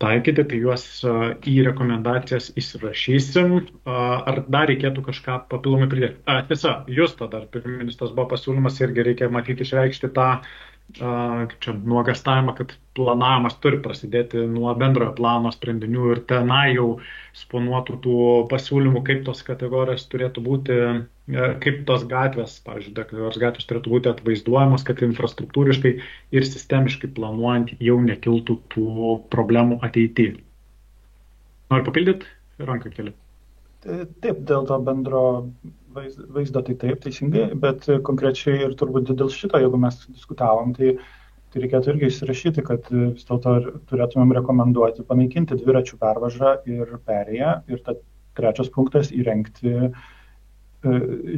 taikyti, tai juos į rekomendacijas įsirašysim. Ar dar reikėtų kažką papildomai pridėti? Tiesa, Justo dar pirminis tas buvo pasiūlymas, irgi reikia matyti išreikšti tą nuogastavimą, kad planavimas turi prasidėti nuo bendrojo plano sprendinių ir tenai jau sponuotų tų pasiūlymų, kaip tos kategorijos turėtų būti, kaip tos gatvės, pavyzdžiui, kategorijos gatvės turėtų būti atvaizduojamos, kad infrastruktūriškai ir sistemiškai planuojant jau nekiltų tų problemų ateityje. Noriu papildyti? Ranką keli. Taip, dėl to bendro vaizdo tai taip, teisingai, bet konkrečiai ir turbūt dėl šito, jeigu mes diskutavom, tai reikėtų irgi įsirašyti, kad vis dėlto turėtumėm rekomenduoti panaikinti dviračių pervažą ir perėją ir trečias punktas įrengti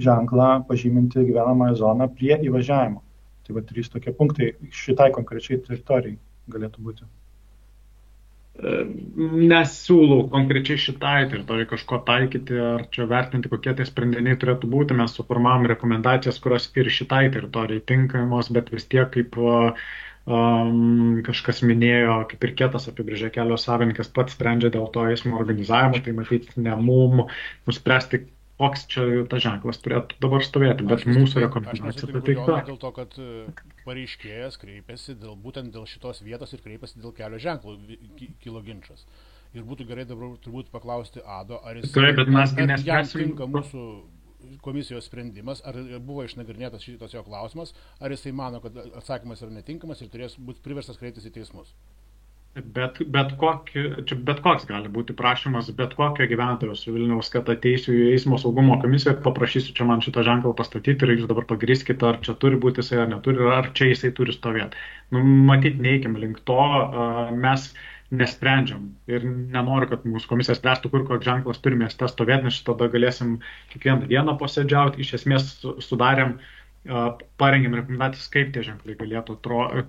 ženklą pažyminti gyvenamąją zoną prie įvažiavimo. Tai va 3 tokie punktai šitai konkrečiai teritorijai galėtų būti. Nesiūlau konkrečiai šitai teritorijai kažko taikyti ar čia vertinti, kokie tai sprendiniai turėtų būti. Mes suformavom rekomendacijas, kurios ir šitai teritorijai tinkamos, bet vis tiek, kaip kažkas minėjo, kaip ir kietas apibrėžė kelio savininkas pats sprendžia dėl to eismo organizavimo, tai matyti ne mum nuspręsti, koks čia tas ženklas turėtų dabar stovėti, bet mūsų rekomendacija pateikta. Dėl to, kad pareiškėjas kreipėsi būtent dėl šitos vietos ir kreipėsi dėl kelio ženklų kilo ginčas. Ir būtų gerai dabar turbūt paklausti Ado, ar jam tinka mūsų komisijos sprendimas, ar buvo išnagrinėtas šitas jo klausimas, ar jisai mano, kad atsakymas yra netinkamas ir turės būti priverstas kreiptis į teismus. Bet koks gali būti prašymas, bet kokio gyventojo su Vilniaus, kad ateisiu į eismo saugumo komisiją, paprašysiu čia man šitą ženklą pastatyti ir jūs dabar pagrįskite, ar čia turi būti jisai ar neturi, ar čia jisai turi stovėti. Matyt, neikime link to, mes nesprendžiam ir nenoriu, kad mūsų komisija spręstų, kur koks ženklas turi mieste stovėti, nes tada galėsim kiekvieną dieną posėdžiauti. Iš esmės sudarėm, parengėm rekomendacijas, kaip tie ženklai galėtų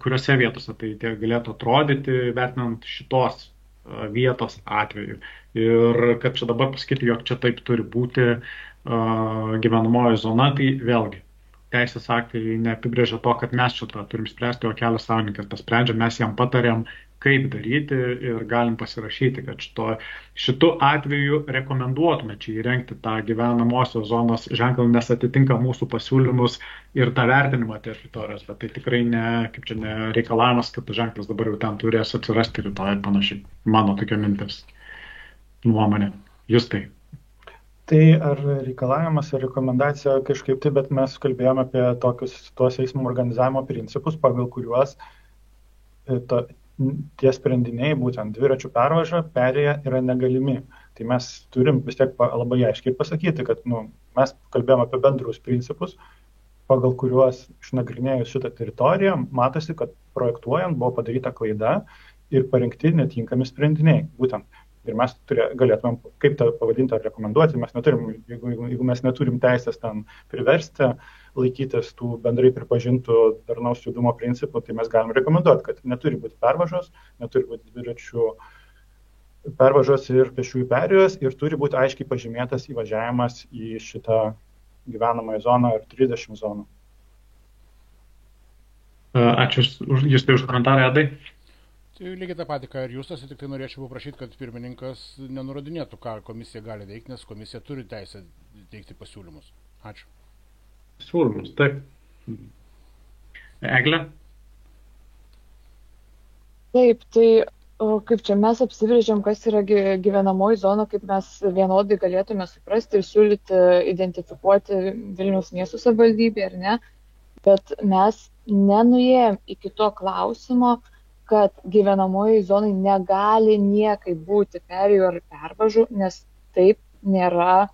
kuriuose vietose tai tie galėtų atrodyti, vertinant šitos vietos atveju. Ir kad čia dabar pasakyti, jog čia taip turi būti gyvenamoji zona, tai vėlgi teisės aktai neapibrėžia to, kad mes šitą turim spręsti, o kelio savininkas tą sprendžia, mes jam patarėm, kaip daryti ir galim pasirašyti, kad šitu atveju rekomenduotume čia įrengti tą gyvenamosios zonos ženklą, nes atitinka mūsų pasiūlymus ir tą vertinimą teritorijos, bet tai tikrai ne reikalavimas, kad ženklas dabar jau ten turės atsirasti rytoj ir panašiai. Mano tokia mintis nuomonė. Justai. Tai ar reikalavimas ar rekomendacija kažkaip tai, bet mes kalbėjome apie tuos eismo organizavimo principus, pagal kuriuos tie sprendiniai, būtent dviračių pervaža, perėja yra negalimi. Tai mes turim vis tiek labai aiškiai pasakyti, kad mes kalbėjome apie bendrus principus, pagal kuriuos išnagrinėjus šitą teritoriją, matosi, kad projektuojant buvo padaryta klaida ir parengti netinkami sprendiniai. Būtent Ir mes galėtumėm, kaip tą pavadinti ar rekomenduoti, mes neturim, jeigu mes neturim teisės ten priversti laikytis tų bendrai pripažintų darnaus judumo principų, tai mes galim rekomenduoti, kad neturi būti pervažos, neturi būti dviračių pervažos ir pėsčiųjų perėjos ir turi būti aiškiai pažymėtas įvažiavimas į šitą gyvenamąją zoną ir 30 zonų. Ačiū jūs tai už komentarą, Edai. Tai lygiai tą patį, ką ir Justas, tik tai norėčiau paprašyti, kad pirmininkas nenurodinėtų, ką komisija gali veikti, nes komisija turi teisę teikti pasiūlymus. Ačiū. Pasiūlymus, taip. Egle? Taip, tai kaip čia mes apsibrėžiam, kas yra gyvenamoji zona, kaip mes vienodai galėtume suprasti ir siūlyti identifikuoti Vilniaus miestų savivaldybę, ar ne, bet mes nenuėjom iki to klausimo, kad gyvenamoji zonai negali niekaip būti perėjų ar pervažų, nes taip nėra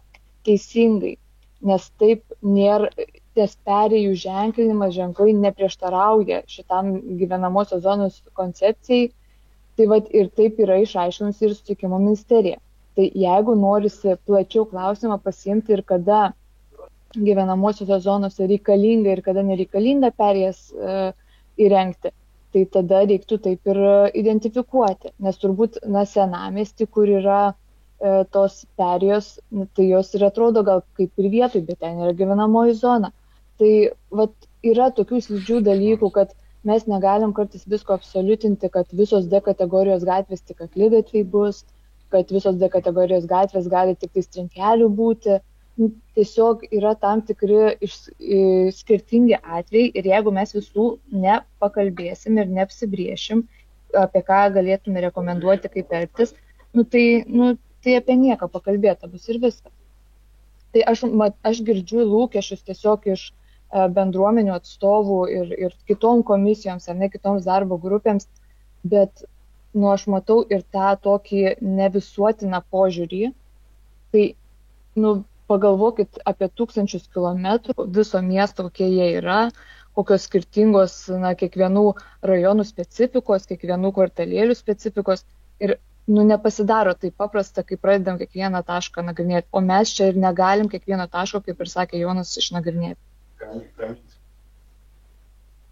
teisingai, nes taip nėra, ties perėjų ženklinimas ženklai neprieštarauja šitam gyvenamosios zonos koncepcijai, tai vat ir taip yra išaiškinusi ir Susisiekimo ministerija. Tai jeigu norisi plačiau klausimą pasiimti ir kada gyvenamosios zonose reikalinga ir kada nereikalinga perėjas įrengti, tai tada reiktų taip ir identifikuoti, nes turbūt senamiestį, kur yra tos perėjos, tai jos ir atrodo gal kaip ir vietoj, bet ten yra gyvenamoji zona. Tai vat, yra tokių slidžių dalykų, kad mes negalim kartais visko absoliutinti, kad visos D kategorijos gatvės tik akligatviai bus, kad visos D kategorijos gatvės gali tik tai trinkelių būti. Tiesiog yra tam tikri skirtingi atvejai ir jeigu mes visų nepakalbėsim ir neapsibriešim, apie ką galėtume rekomenduoti, kaip elgtis, tai apie nieką pakalbėta bus ir viskas. Tai aš girdžiu lūkesčius tiesiog iš bendruomenių atstovų ir kitom komisijoms ar ne kitoms darbo grupėms, bet aš matau ir tą tokį nevisuotiną požiūrį, tai pagalvokit apie 1000 kilometrų viso miesto, kokie jie yra, kokios skirtingos kiekvienų rajonų specifikos, kiekvienų kvartalėlių specifikos ir nepasidaro taip paprasta, kai pradedam kiekvieną tašką nagrinėti, o mes čia ir negalim kiekvieno taško, kaip ir sakė Jonas, išnagrinėti.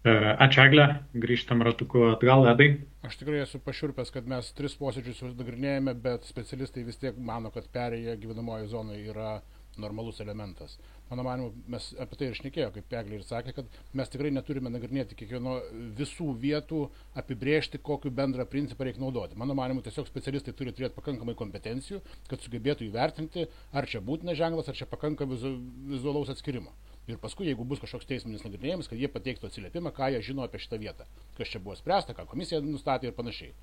Ačiū, Egle. Grįžtam ratuku atgal, Edai. Aš tikrai esu pašiurpęs, kad mes 3 posėdžius nagrinėjame, bet specialistai vis tiek mano, kad perėja gyvenamoji zonoje yra normalus elementas. Mano manimu, mes apie tai ir šnekėjo, kaip Eglė ir sakė, kad mes tikrai neturime nagrinėti kiekvieno visų vietų, apibrėžti, kokiu bendrą principą reikia naudoti. Mano manimu, tiesiog specialistai turi turėti pakankamai kompetencijų, kad sugebėtų įvertinti, ar čia būtina ženklas, ar čia pakanka vizualaus atskirimo. Ir paskui, jeigu bus kažkoks teisminis nagrinėjimas, kad jie pateiktų atsiliepimą, ką jie žino apie šitą vietą, kas čia buvo spręsta, ką komisija nustatė ir panašiai.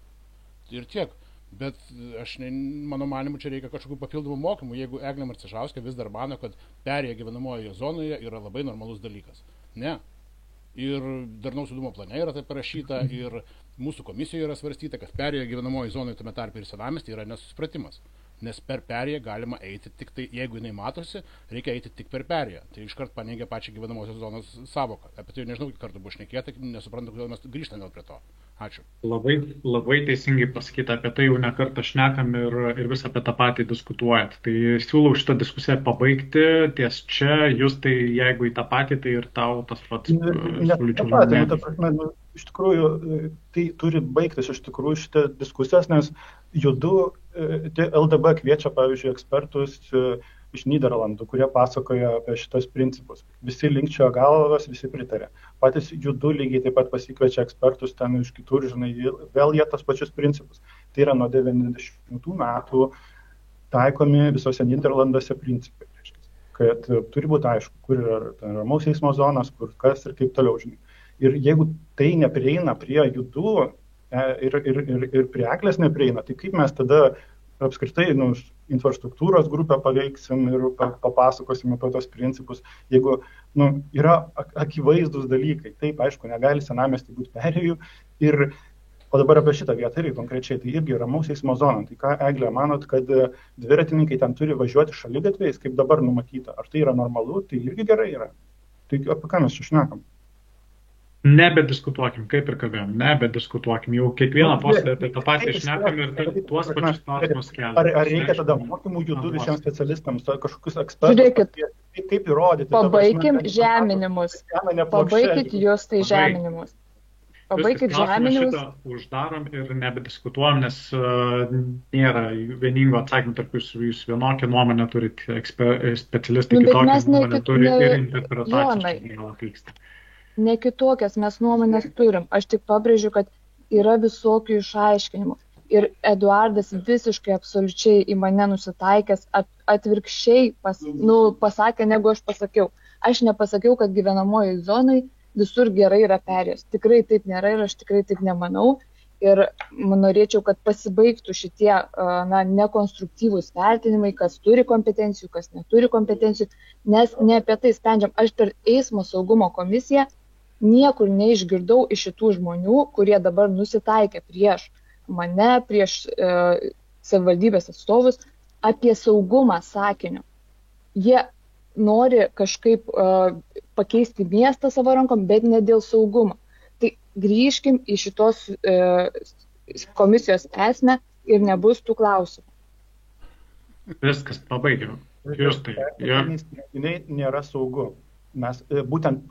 Ir tiek. Bet mano manimu, čia reikia kažkokių papildomų mokymų, jeigu Eglė Marcišauskė vis dar mano, kad perėja gyvenamojoje zonoje yra labai normalus dalykas. Ne. Ir darnaus judumo plane yra tai parašyta, ir mūsų komisijoje yra svarstyta, kad perėja gyvenamojoje zonoje tame tarpe ir senamiesty yra nesusipratimas. Nes per perėją galima eiti tik tai, jeigu jinai matosi, reikia eiti tik per perėją. Tai iškart paneigia pačią gyvenamosios zonos savoką. Apie tai nežinau, kiek kartų buvo šnekėta, nesuprantu, kodėl mes grįžtame vėl prie to. Ačiū. Labai teisingai pasakyta, apie tai jau nekartą šnekam ir vis apie tą patį diskutuojat. Tai siūlau šitą diskusiją pabaigti ties čia, jūs tai jeigu į tą patį, tai ir tau tas pats siūlyčiau. Iš tikrųjų, tai turi baigtis iš tikrųjų šitą diskusijas, nes judu LDB kviečia, pavyzdžiui, ekspertus iš Nyderlandų, kurie pasakoja apie šitos principus. Visi linkčiojo galvas, visi pritarė. Patys judu lygiai taip pat pasikviečia ekspertus ten iš kitur, žinai, vėl jie tas pačius principus. Tai yra nuo 90 metų taikomi visose Nyderlanduose principai. Kad turi būti aišku, kur yra ramaus eismo zonas, kur kas ir kaip toliau, žinai. Ir jeigu tai neprieina prie judų ir prie Eglės neprieina, tai kaip mes tada apskritai infrastruktūros grupę paveiksim ir papasakosim apie tos principus, jeigu yra akivaizdus dalykai. Taip, aišku, negali senamiesty būti perėjų. O dabar apie šitą vietą irgi konkrečiai, tai irgi ramaus eismo zona. Tai ką, Eglė, manot, kad dviratininkai ten turi važiuoti šaligatviais, kaip dabar numatyta? Ar tai yra normalu? Tai irgi gerai yra. Tai apie ką mes čia šnekam? Nebediskutuokim, kaip ir kalbėjom, nebediskutuokim. Jau kiekvieną posėdį apie tą patį šnekam ir tuos pačius klausimus keliam. Ar reikia tada mokymų judų visiems specialistams, kažkokius ekspertus? Kaip įrodyti? Pabaikim žeminimus. Pabaikit jūs tai žeminimus. Pabaikit žeminimus. Šitą uždarom ir nebediskutuojam, nes nėra vieningo atsakymų tarp jūs vienokią nuomonę turite, specialistai kitokią nuomonę turi ir interpretacijos. Ne kitokias mes nuomonės turim. Aš tik pabrėžiu, kad yra visokių išaiškinimų. Ir Eduardas visiškai absoliučiai į mane nusitaikęs, atvirkščiai pasakė, negu aš pasakiau. Aš nepasakiau, kad gyvenamoji zonai visur gerai yra perėjęs. Tikrai taip nėra ir aš tikrai taip nemanau. Ir norėčiau, kad pasibaigtų šitie nekonstruktyvūs vertinimai, kas turi kompetencijų, kas neturi kompetencijų, nes ne apie tai sprendžiam. Aš per eismo saugumo komisiją niekur neišgirdau iš šitų žmonių, kurie dabar nusitaikė prieš mane, prieš savivaldybės atstovus, apie saugumą sakinio. Jie nori kažkaip pakeisti miestą savo rankom, bet ne dėl saugumo. Tai grįžkim į šitos komisijos esmę ir nebus tų klausimų. Viskas, pabaigiam. Jūs tai. Jinai nėra saugu. Mes būtent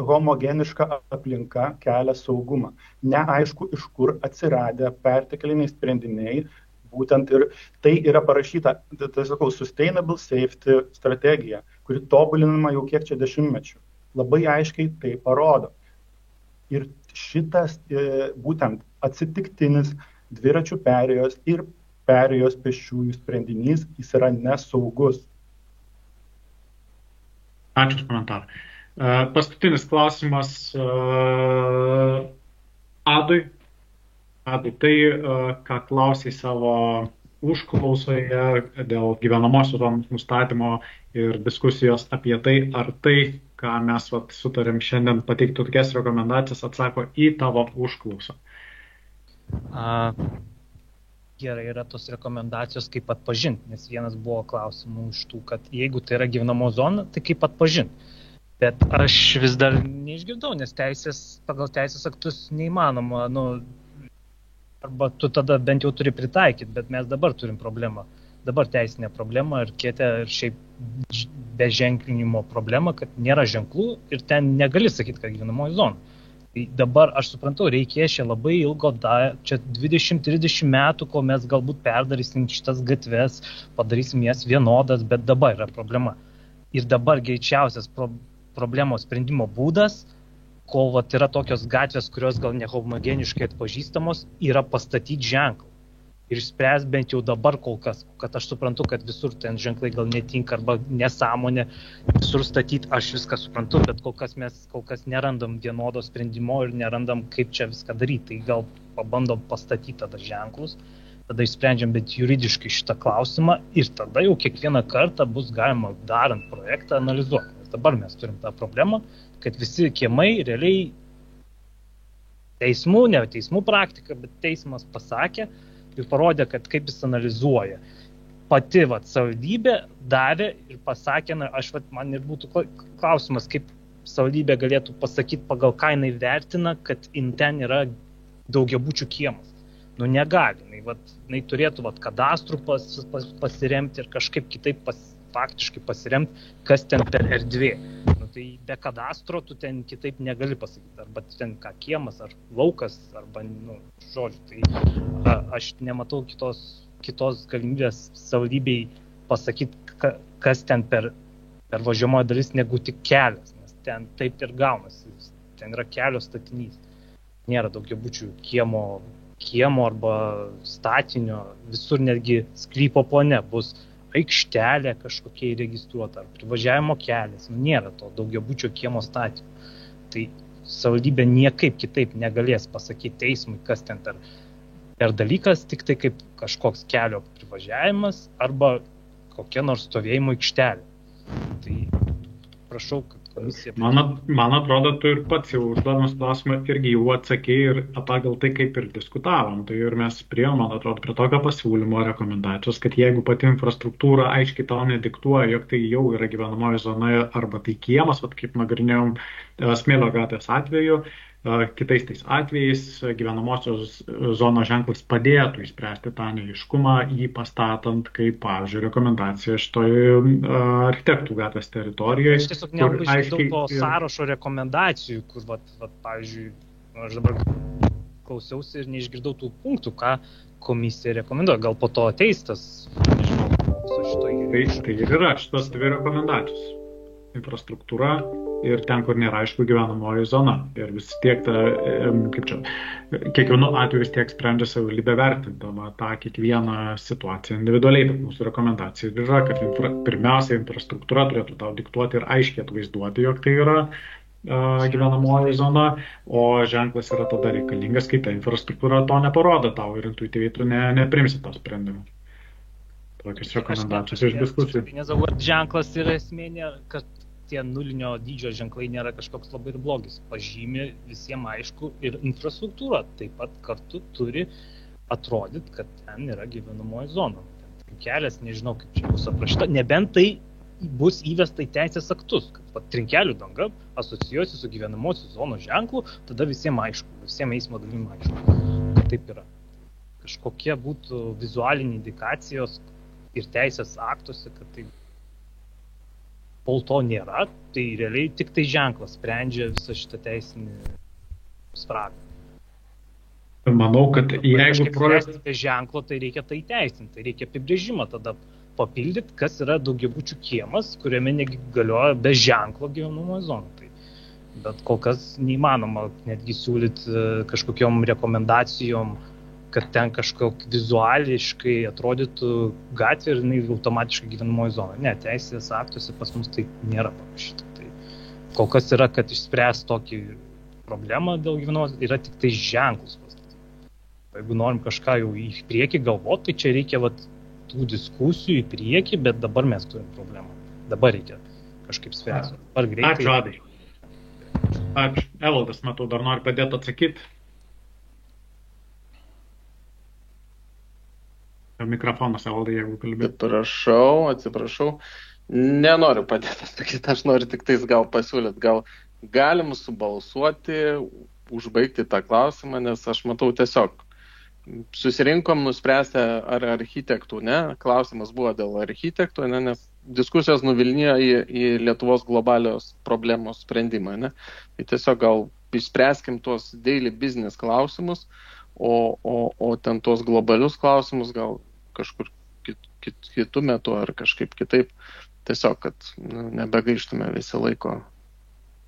homogeniška aplinka kelia saugumą. Neaišku, iš kur atsiradę pertekliniai sprendiniai, būtent ir tai yra parašyta, tai sakau, Sustainable Safety strategija, kuri tobulinama jau kiek čia dešimtmečių. Labai aiškiai tai parodo. Ir šitas būtent atsitiktinis dviračių perėjos ir perėjos pėsčiųjų sprendinys, jis yra nesaugus. Ačiū už komentarą. Paskutinis klausimas Adui. Adui, tai, ką klausai savo užklausoje dėl gyvenamosios zonos nustatymo ir diskusijos apie tai, ar tai, ką mes sutarėm šiandien pateikti tokias rekomendacijas, atsako į tavo užklausą. Gerai, yra tos rekomendacijos, kaip atpažinti, nes vienas buvo klausimų iš tų, kad jeigu tai yra gyvenamo zona, tai kaip atpažinti. Bet aš vis dar neišgirdau, nes pagal teisės aktus neįmanoma, arba tu tada bent jau turi pritaikyti, bet mes dabar turim problemą. Dabar teisinė problema ir šiaip be ženklinimo problema, kad nėra ženklų ir ten negali sakyti, kad gyvenamoji zona. Tai dabar, aš suprantu, reikės čia labai ilgo, čia 20-30 metų, kol mes galbūt perdarysim šitas gatves, padarysim jas vienodas, bet dabar yra problema. Ir dabar greičiausias problemos sprendimo būdas, kol yra tokios gatvės, kurios gal nehomogeniškai atpažįstamos, yra pastatyti ženklą. Ir išspręs bent jau dabar kol kas, kad aš suprantu, kad visur ten ženklai gal netinka arba nesąmonė visur statyti, aš viską suprantu, bet kol kas nerandam vienodo sprendimo ir nerandam, kaip čia viską daryti. Tai gal pabandom pastatyti tada ženklus, tada išsprendžiam bent juridiškai šitą klausimą ir tada jau kiekvieną kartą bus galima darant projektą analizuoti. Nes dabar mes turim tą problemą, kad visi kiemai realiai teismų praktika, bet teismas pasakė, ir parodė, kad kaip jis analizuoja. Pati savivaldybė davė ir pasakė, man ir būtų klausimas, kaip savivaldybė galėtų pasakyti, pagal ką jinai vertina, kad ten yra daugiabučių kiemas. Negali. Jinai turėtų kadastrų pasiremti ir kažkaip kitaip faktiškai pasiremti, kas ten per erdvė. Tai be kadastro tu ten kitaip negali pasakyti, arba ten kiemas, ar laukas, arba, žodžiu. Tai aš nematau kitos galimybės savivaldybei pasakyti, kas ten per važiuojamoji dalis, negu tik kelias, nes ten taip ir gaunasi. Ten yra kelio statinys. Nėra daugiabučių kiemo arba statinio, visur netgi sklypo plane bus aikštelė kažkokia įregistruota, ar privažiavimo kelias, nėra to daugiabučio kiemo statymo. Tai savivaldybė niekaip kitaip negalės pasakyti teismui, kas ten per dalykas, tik tai kaip kažkoks kelio privažiavimas arba kokia nors stovėjimo aikštelė. Tai prašau, kad komisija... Man atrodo, tu ir pats jau užduodamas klausimą irgi jau atsakei ir pagal tai, kaip ir diskutavom. Tai ir mes priėjom, man atrodo, prie tokio pasiūlymo rekomendacijos, kad jeigu pati infrastruktūra aiškiai tau nediktuoja, jog tai jau yra gyvenamoji zona arba tai kiemas, kaip nagrinėjom Smėlio gatvės atveju, kitais tais atvejais gyvenamosios zonos ženklas padėtų išspręsti tą neaiškumą, jį pastatant kaip, pavyzdžiui, rekomendaciją šitoj architektų gatvės teritorijoje. Aš tiesiog neužvaizdau to sąrašo rekomendacijų, kur, pavyzdžiui, aš dabar klausiausi ir neišgirdau tų punktų, ką komisija rekomenduoja. Gal po to ateis tas, nežinau, viso šitoj. Tai ir yra šitos 2 rekomendacijos. Infrastruktūra ir ten, kur nėra aišku gyvenamoji zona. Ir vis tiek, kiekvienu atveju vis tiek sprendžia savivaldybė vertindama tą kiekvieną situaciją individualiai. Bet mūsų rekomendacija yra, kad pirmiausia infrastruktūra turėtų tau diktuoti ir aiškiai atvaizduoti, jog tai yra gyvenamoji zona, o ženklas yra tada reikalingas, kai ta infrastruktūra to neparodo tau ir intuityviai tu neprimsi to sprendimo. Tokios rekomendacijos iš diskusijų. Ženklas yra esmė, kad tie nulinio dydžio ženklai nėra kažkoks labai ir blogis. Pažymė visiems aišku ir infrastruktūra taip pat kartu turi atrodyti, kad ten yra gyvenamoji zona. Trinkelės, nežinau kaip čia bus aprašyta, nebent tai bus įvesta į teisės aktus, kad trinkelių danga asocijuosi su gyvenamosios zonos ženklu, tada visiems aišku, visiems eismo dalyviams aišku, kad taip yra. Kažkokie būtų vizualiniai indikacijos ir teisės aktuose, kad tai kol to nėra, tai realiai tik tai ženklas sprendžia visą šitą teisinį spragą. Manau, kad jeigu projekte ženklo, tai reikia tai teisinti, tai reikia apibrėžimą tada papildyti, kas yra daugiabučių kiemas, kuriame negalioja be ženklo gyvenamoji zona. Tai, bet kol kas neįmanoma netgi siūlyti kažkokiom rekomendacijom, kad ten kažkok vizuališkai atrodytų gatvė ir jinai automatiškai gyvenamoji zona. Ne, teisės aktuose pas mus tai nėra parašyta. Tai kol kas yra, kad išspręs tokį problemą dėl gyvenamosios, yra tik tai ženklus pastatyti. Jeigu norim kažką jau į priekį galvoti, tai čia reikia tų diskusijų į priekį, bet dabar mes turim problemą. Dabar reikia kažkaip spręsti. Ačiū, Adai. Ačiū. Evaldas, matau, dar nori padėti atsakyti. Mikrofonas, Evaldai, jeigu kalbėti. Atsiprašau. Nenoriu padėti atsakyti, aš noriu tik tais gal pasiūlyti. Gal galim subalsuoti, užbaigti tą klausimą, nes aš matau tiesiog susirinkom nuspręsti ar architektų, ne? Klausimas buvo dėl architektų, ne? Nes diskusijos nuvilnijo į Lietuvos globalios problemos sprendimą, ne? Tai tiesiog gal išspręskim tuos daily business klausimus, o ten tuos globalius klausimus gal kažkur kitų metų ar kažkaip kitaip. Tiesiog, kad nebegaištume visi laiko.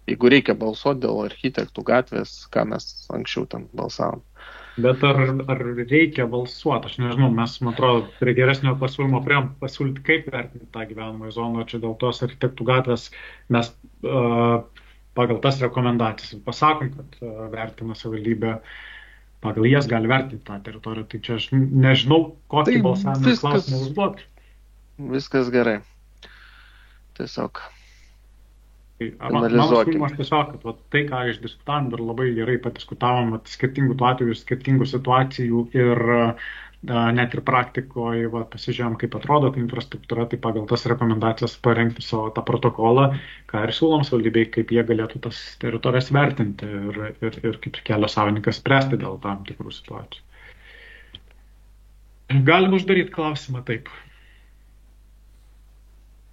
Jeigu reikia balsuoti dėl architektų gatvės, ką mes anksčiau ten balsavom. Bet ar reikia balsuoti? Aš nežinau, mes, man atrodo, prie geresnio pasiūlymo pasiūlyti, kaip vertinti tą gyvenamąją zoną. Čia dėl tos architektų gatvės mes pagal tas rekomendacijas pasakom, kad vertina savivaldybė, pagal jas gali vertinti tą teritoriją. Tai čia aš nežinau, kokį balsavimą klausimą užduoti. Viskas gerai. Tiesiog. Mano siūlymas tiesiog, kad tai, ką išdiskutavom, dar labai gerai padiskutavom, skirtingų tų atvejų, skirtingų situacijų ir net ir praktikoje pasižiūrėjom, kaip atrodo ta infrastruktūra, tai pagal tas rekomendacijas parengti savo tą protokolą, ką ir siūlom savivaldybei, kaip jie galėtų tas teritorijas vertinti ir kaip kelio savininkas spręsti dėl tam tikrų situacijų. Galim uždaryti klausimą taip.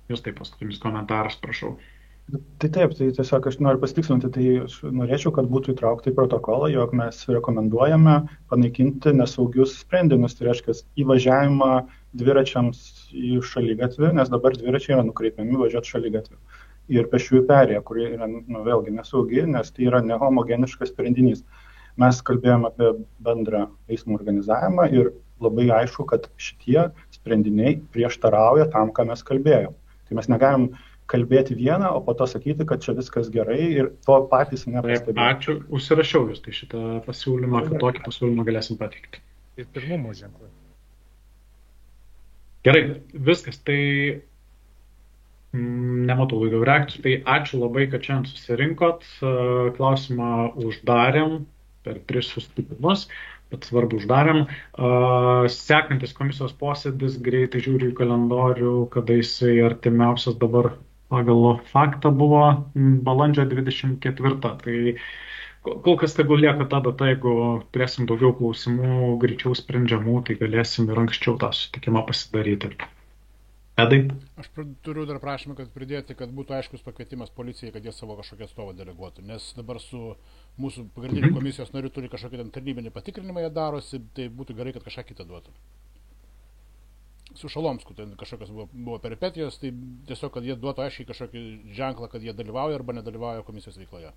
Jūs taip paskutinis komentaras, prašau. Tai taip, tai tiesiog aš noriu pasitikslinti, tai aš norėčiau, kad būtų įtraukta į protokolą, jog mes rekomenduojame panaikinti nesaugius sprendinius, tai reiškia įvažiavimą dviračiams į šaligatvį, nes dabar dviračiai yra nukreipiami važiuoti šaligatvį. Ir pėsčiųjų perėja, kuri yra vėlgi nesaugi, nes tai yra nehomogeniškas sprendinys. Mes kalbėjome apie bendrą eismo organizavimą ir labai aišku, kad šitie sprendiniai prieštarauja tam, ką mes kalbėjom. Tai mes negalim kalbėti vieną, o po to sakyti, kad čia viskas gerai ir to patys nepastebėjome. Ačiū, užsirašiau jūs tai šitą pasiūlymą, kad tokį pasiūlymą galėsim pateikti. Ir pirmumo ženklai. Gerai, viskas, tai nematau daugiau reakcijų, tai ačiū labai, kad šiandien susirinkot, klausimą uždarėm per 3 susitikimus, bet svarbu uždarėm. Sekantis komisijos posėdis, greitai žiūriu į kalendorių, kada jisai artimiausias dabar pagal faktą buvo balandžio 24. Tai Kol kas tegul lieka ta data, jeigu turėsim daugiau klausimų, greičiau sprendžiamų, tai galėsim ir anksčiau tą sutikimą pasidaryti. Edai? Aš turiu dar prašymą, kad pridėti, kad būtų aiškus pakvietimas policijai, kad jie savo kažkokią atstovą deleguotų. Nes dabar su mūsų pagrindiniu komisijos nariu turi kažkokį tarnybinį patikrinimą jie darosi, tai būtų gerai, kad kažką kitą duotų. Su Šalomsku ten kažkokios buvo peripetijos, tai tiesiog, kad jie duotų aiškiai kažkokį ženklą, kad jie dalyvauja arba nedalyvauja komisijos veikloje.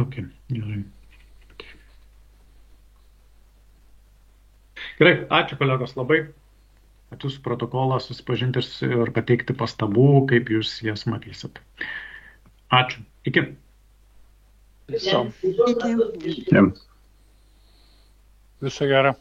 Ok, gerai. Gerai, ačiū kolegos labai. Ačiū su protokolą susipažinti ir pateikti pastabų, kaip jūs jas matysit. Ačiū. Iki. Viso gero.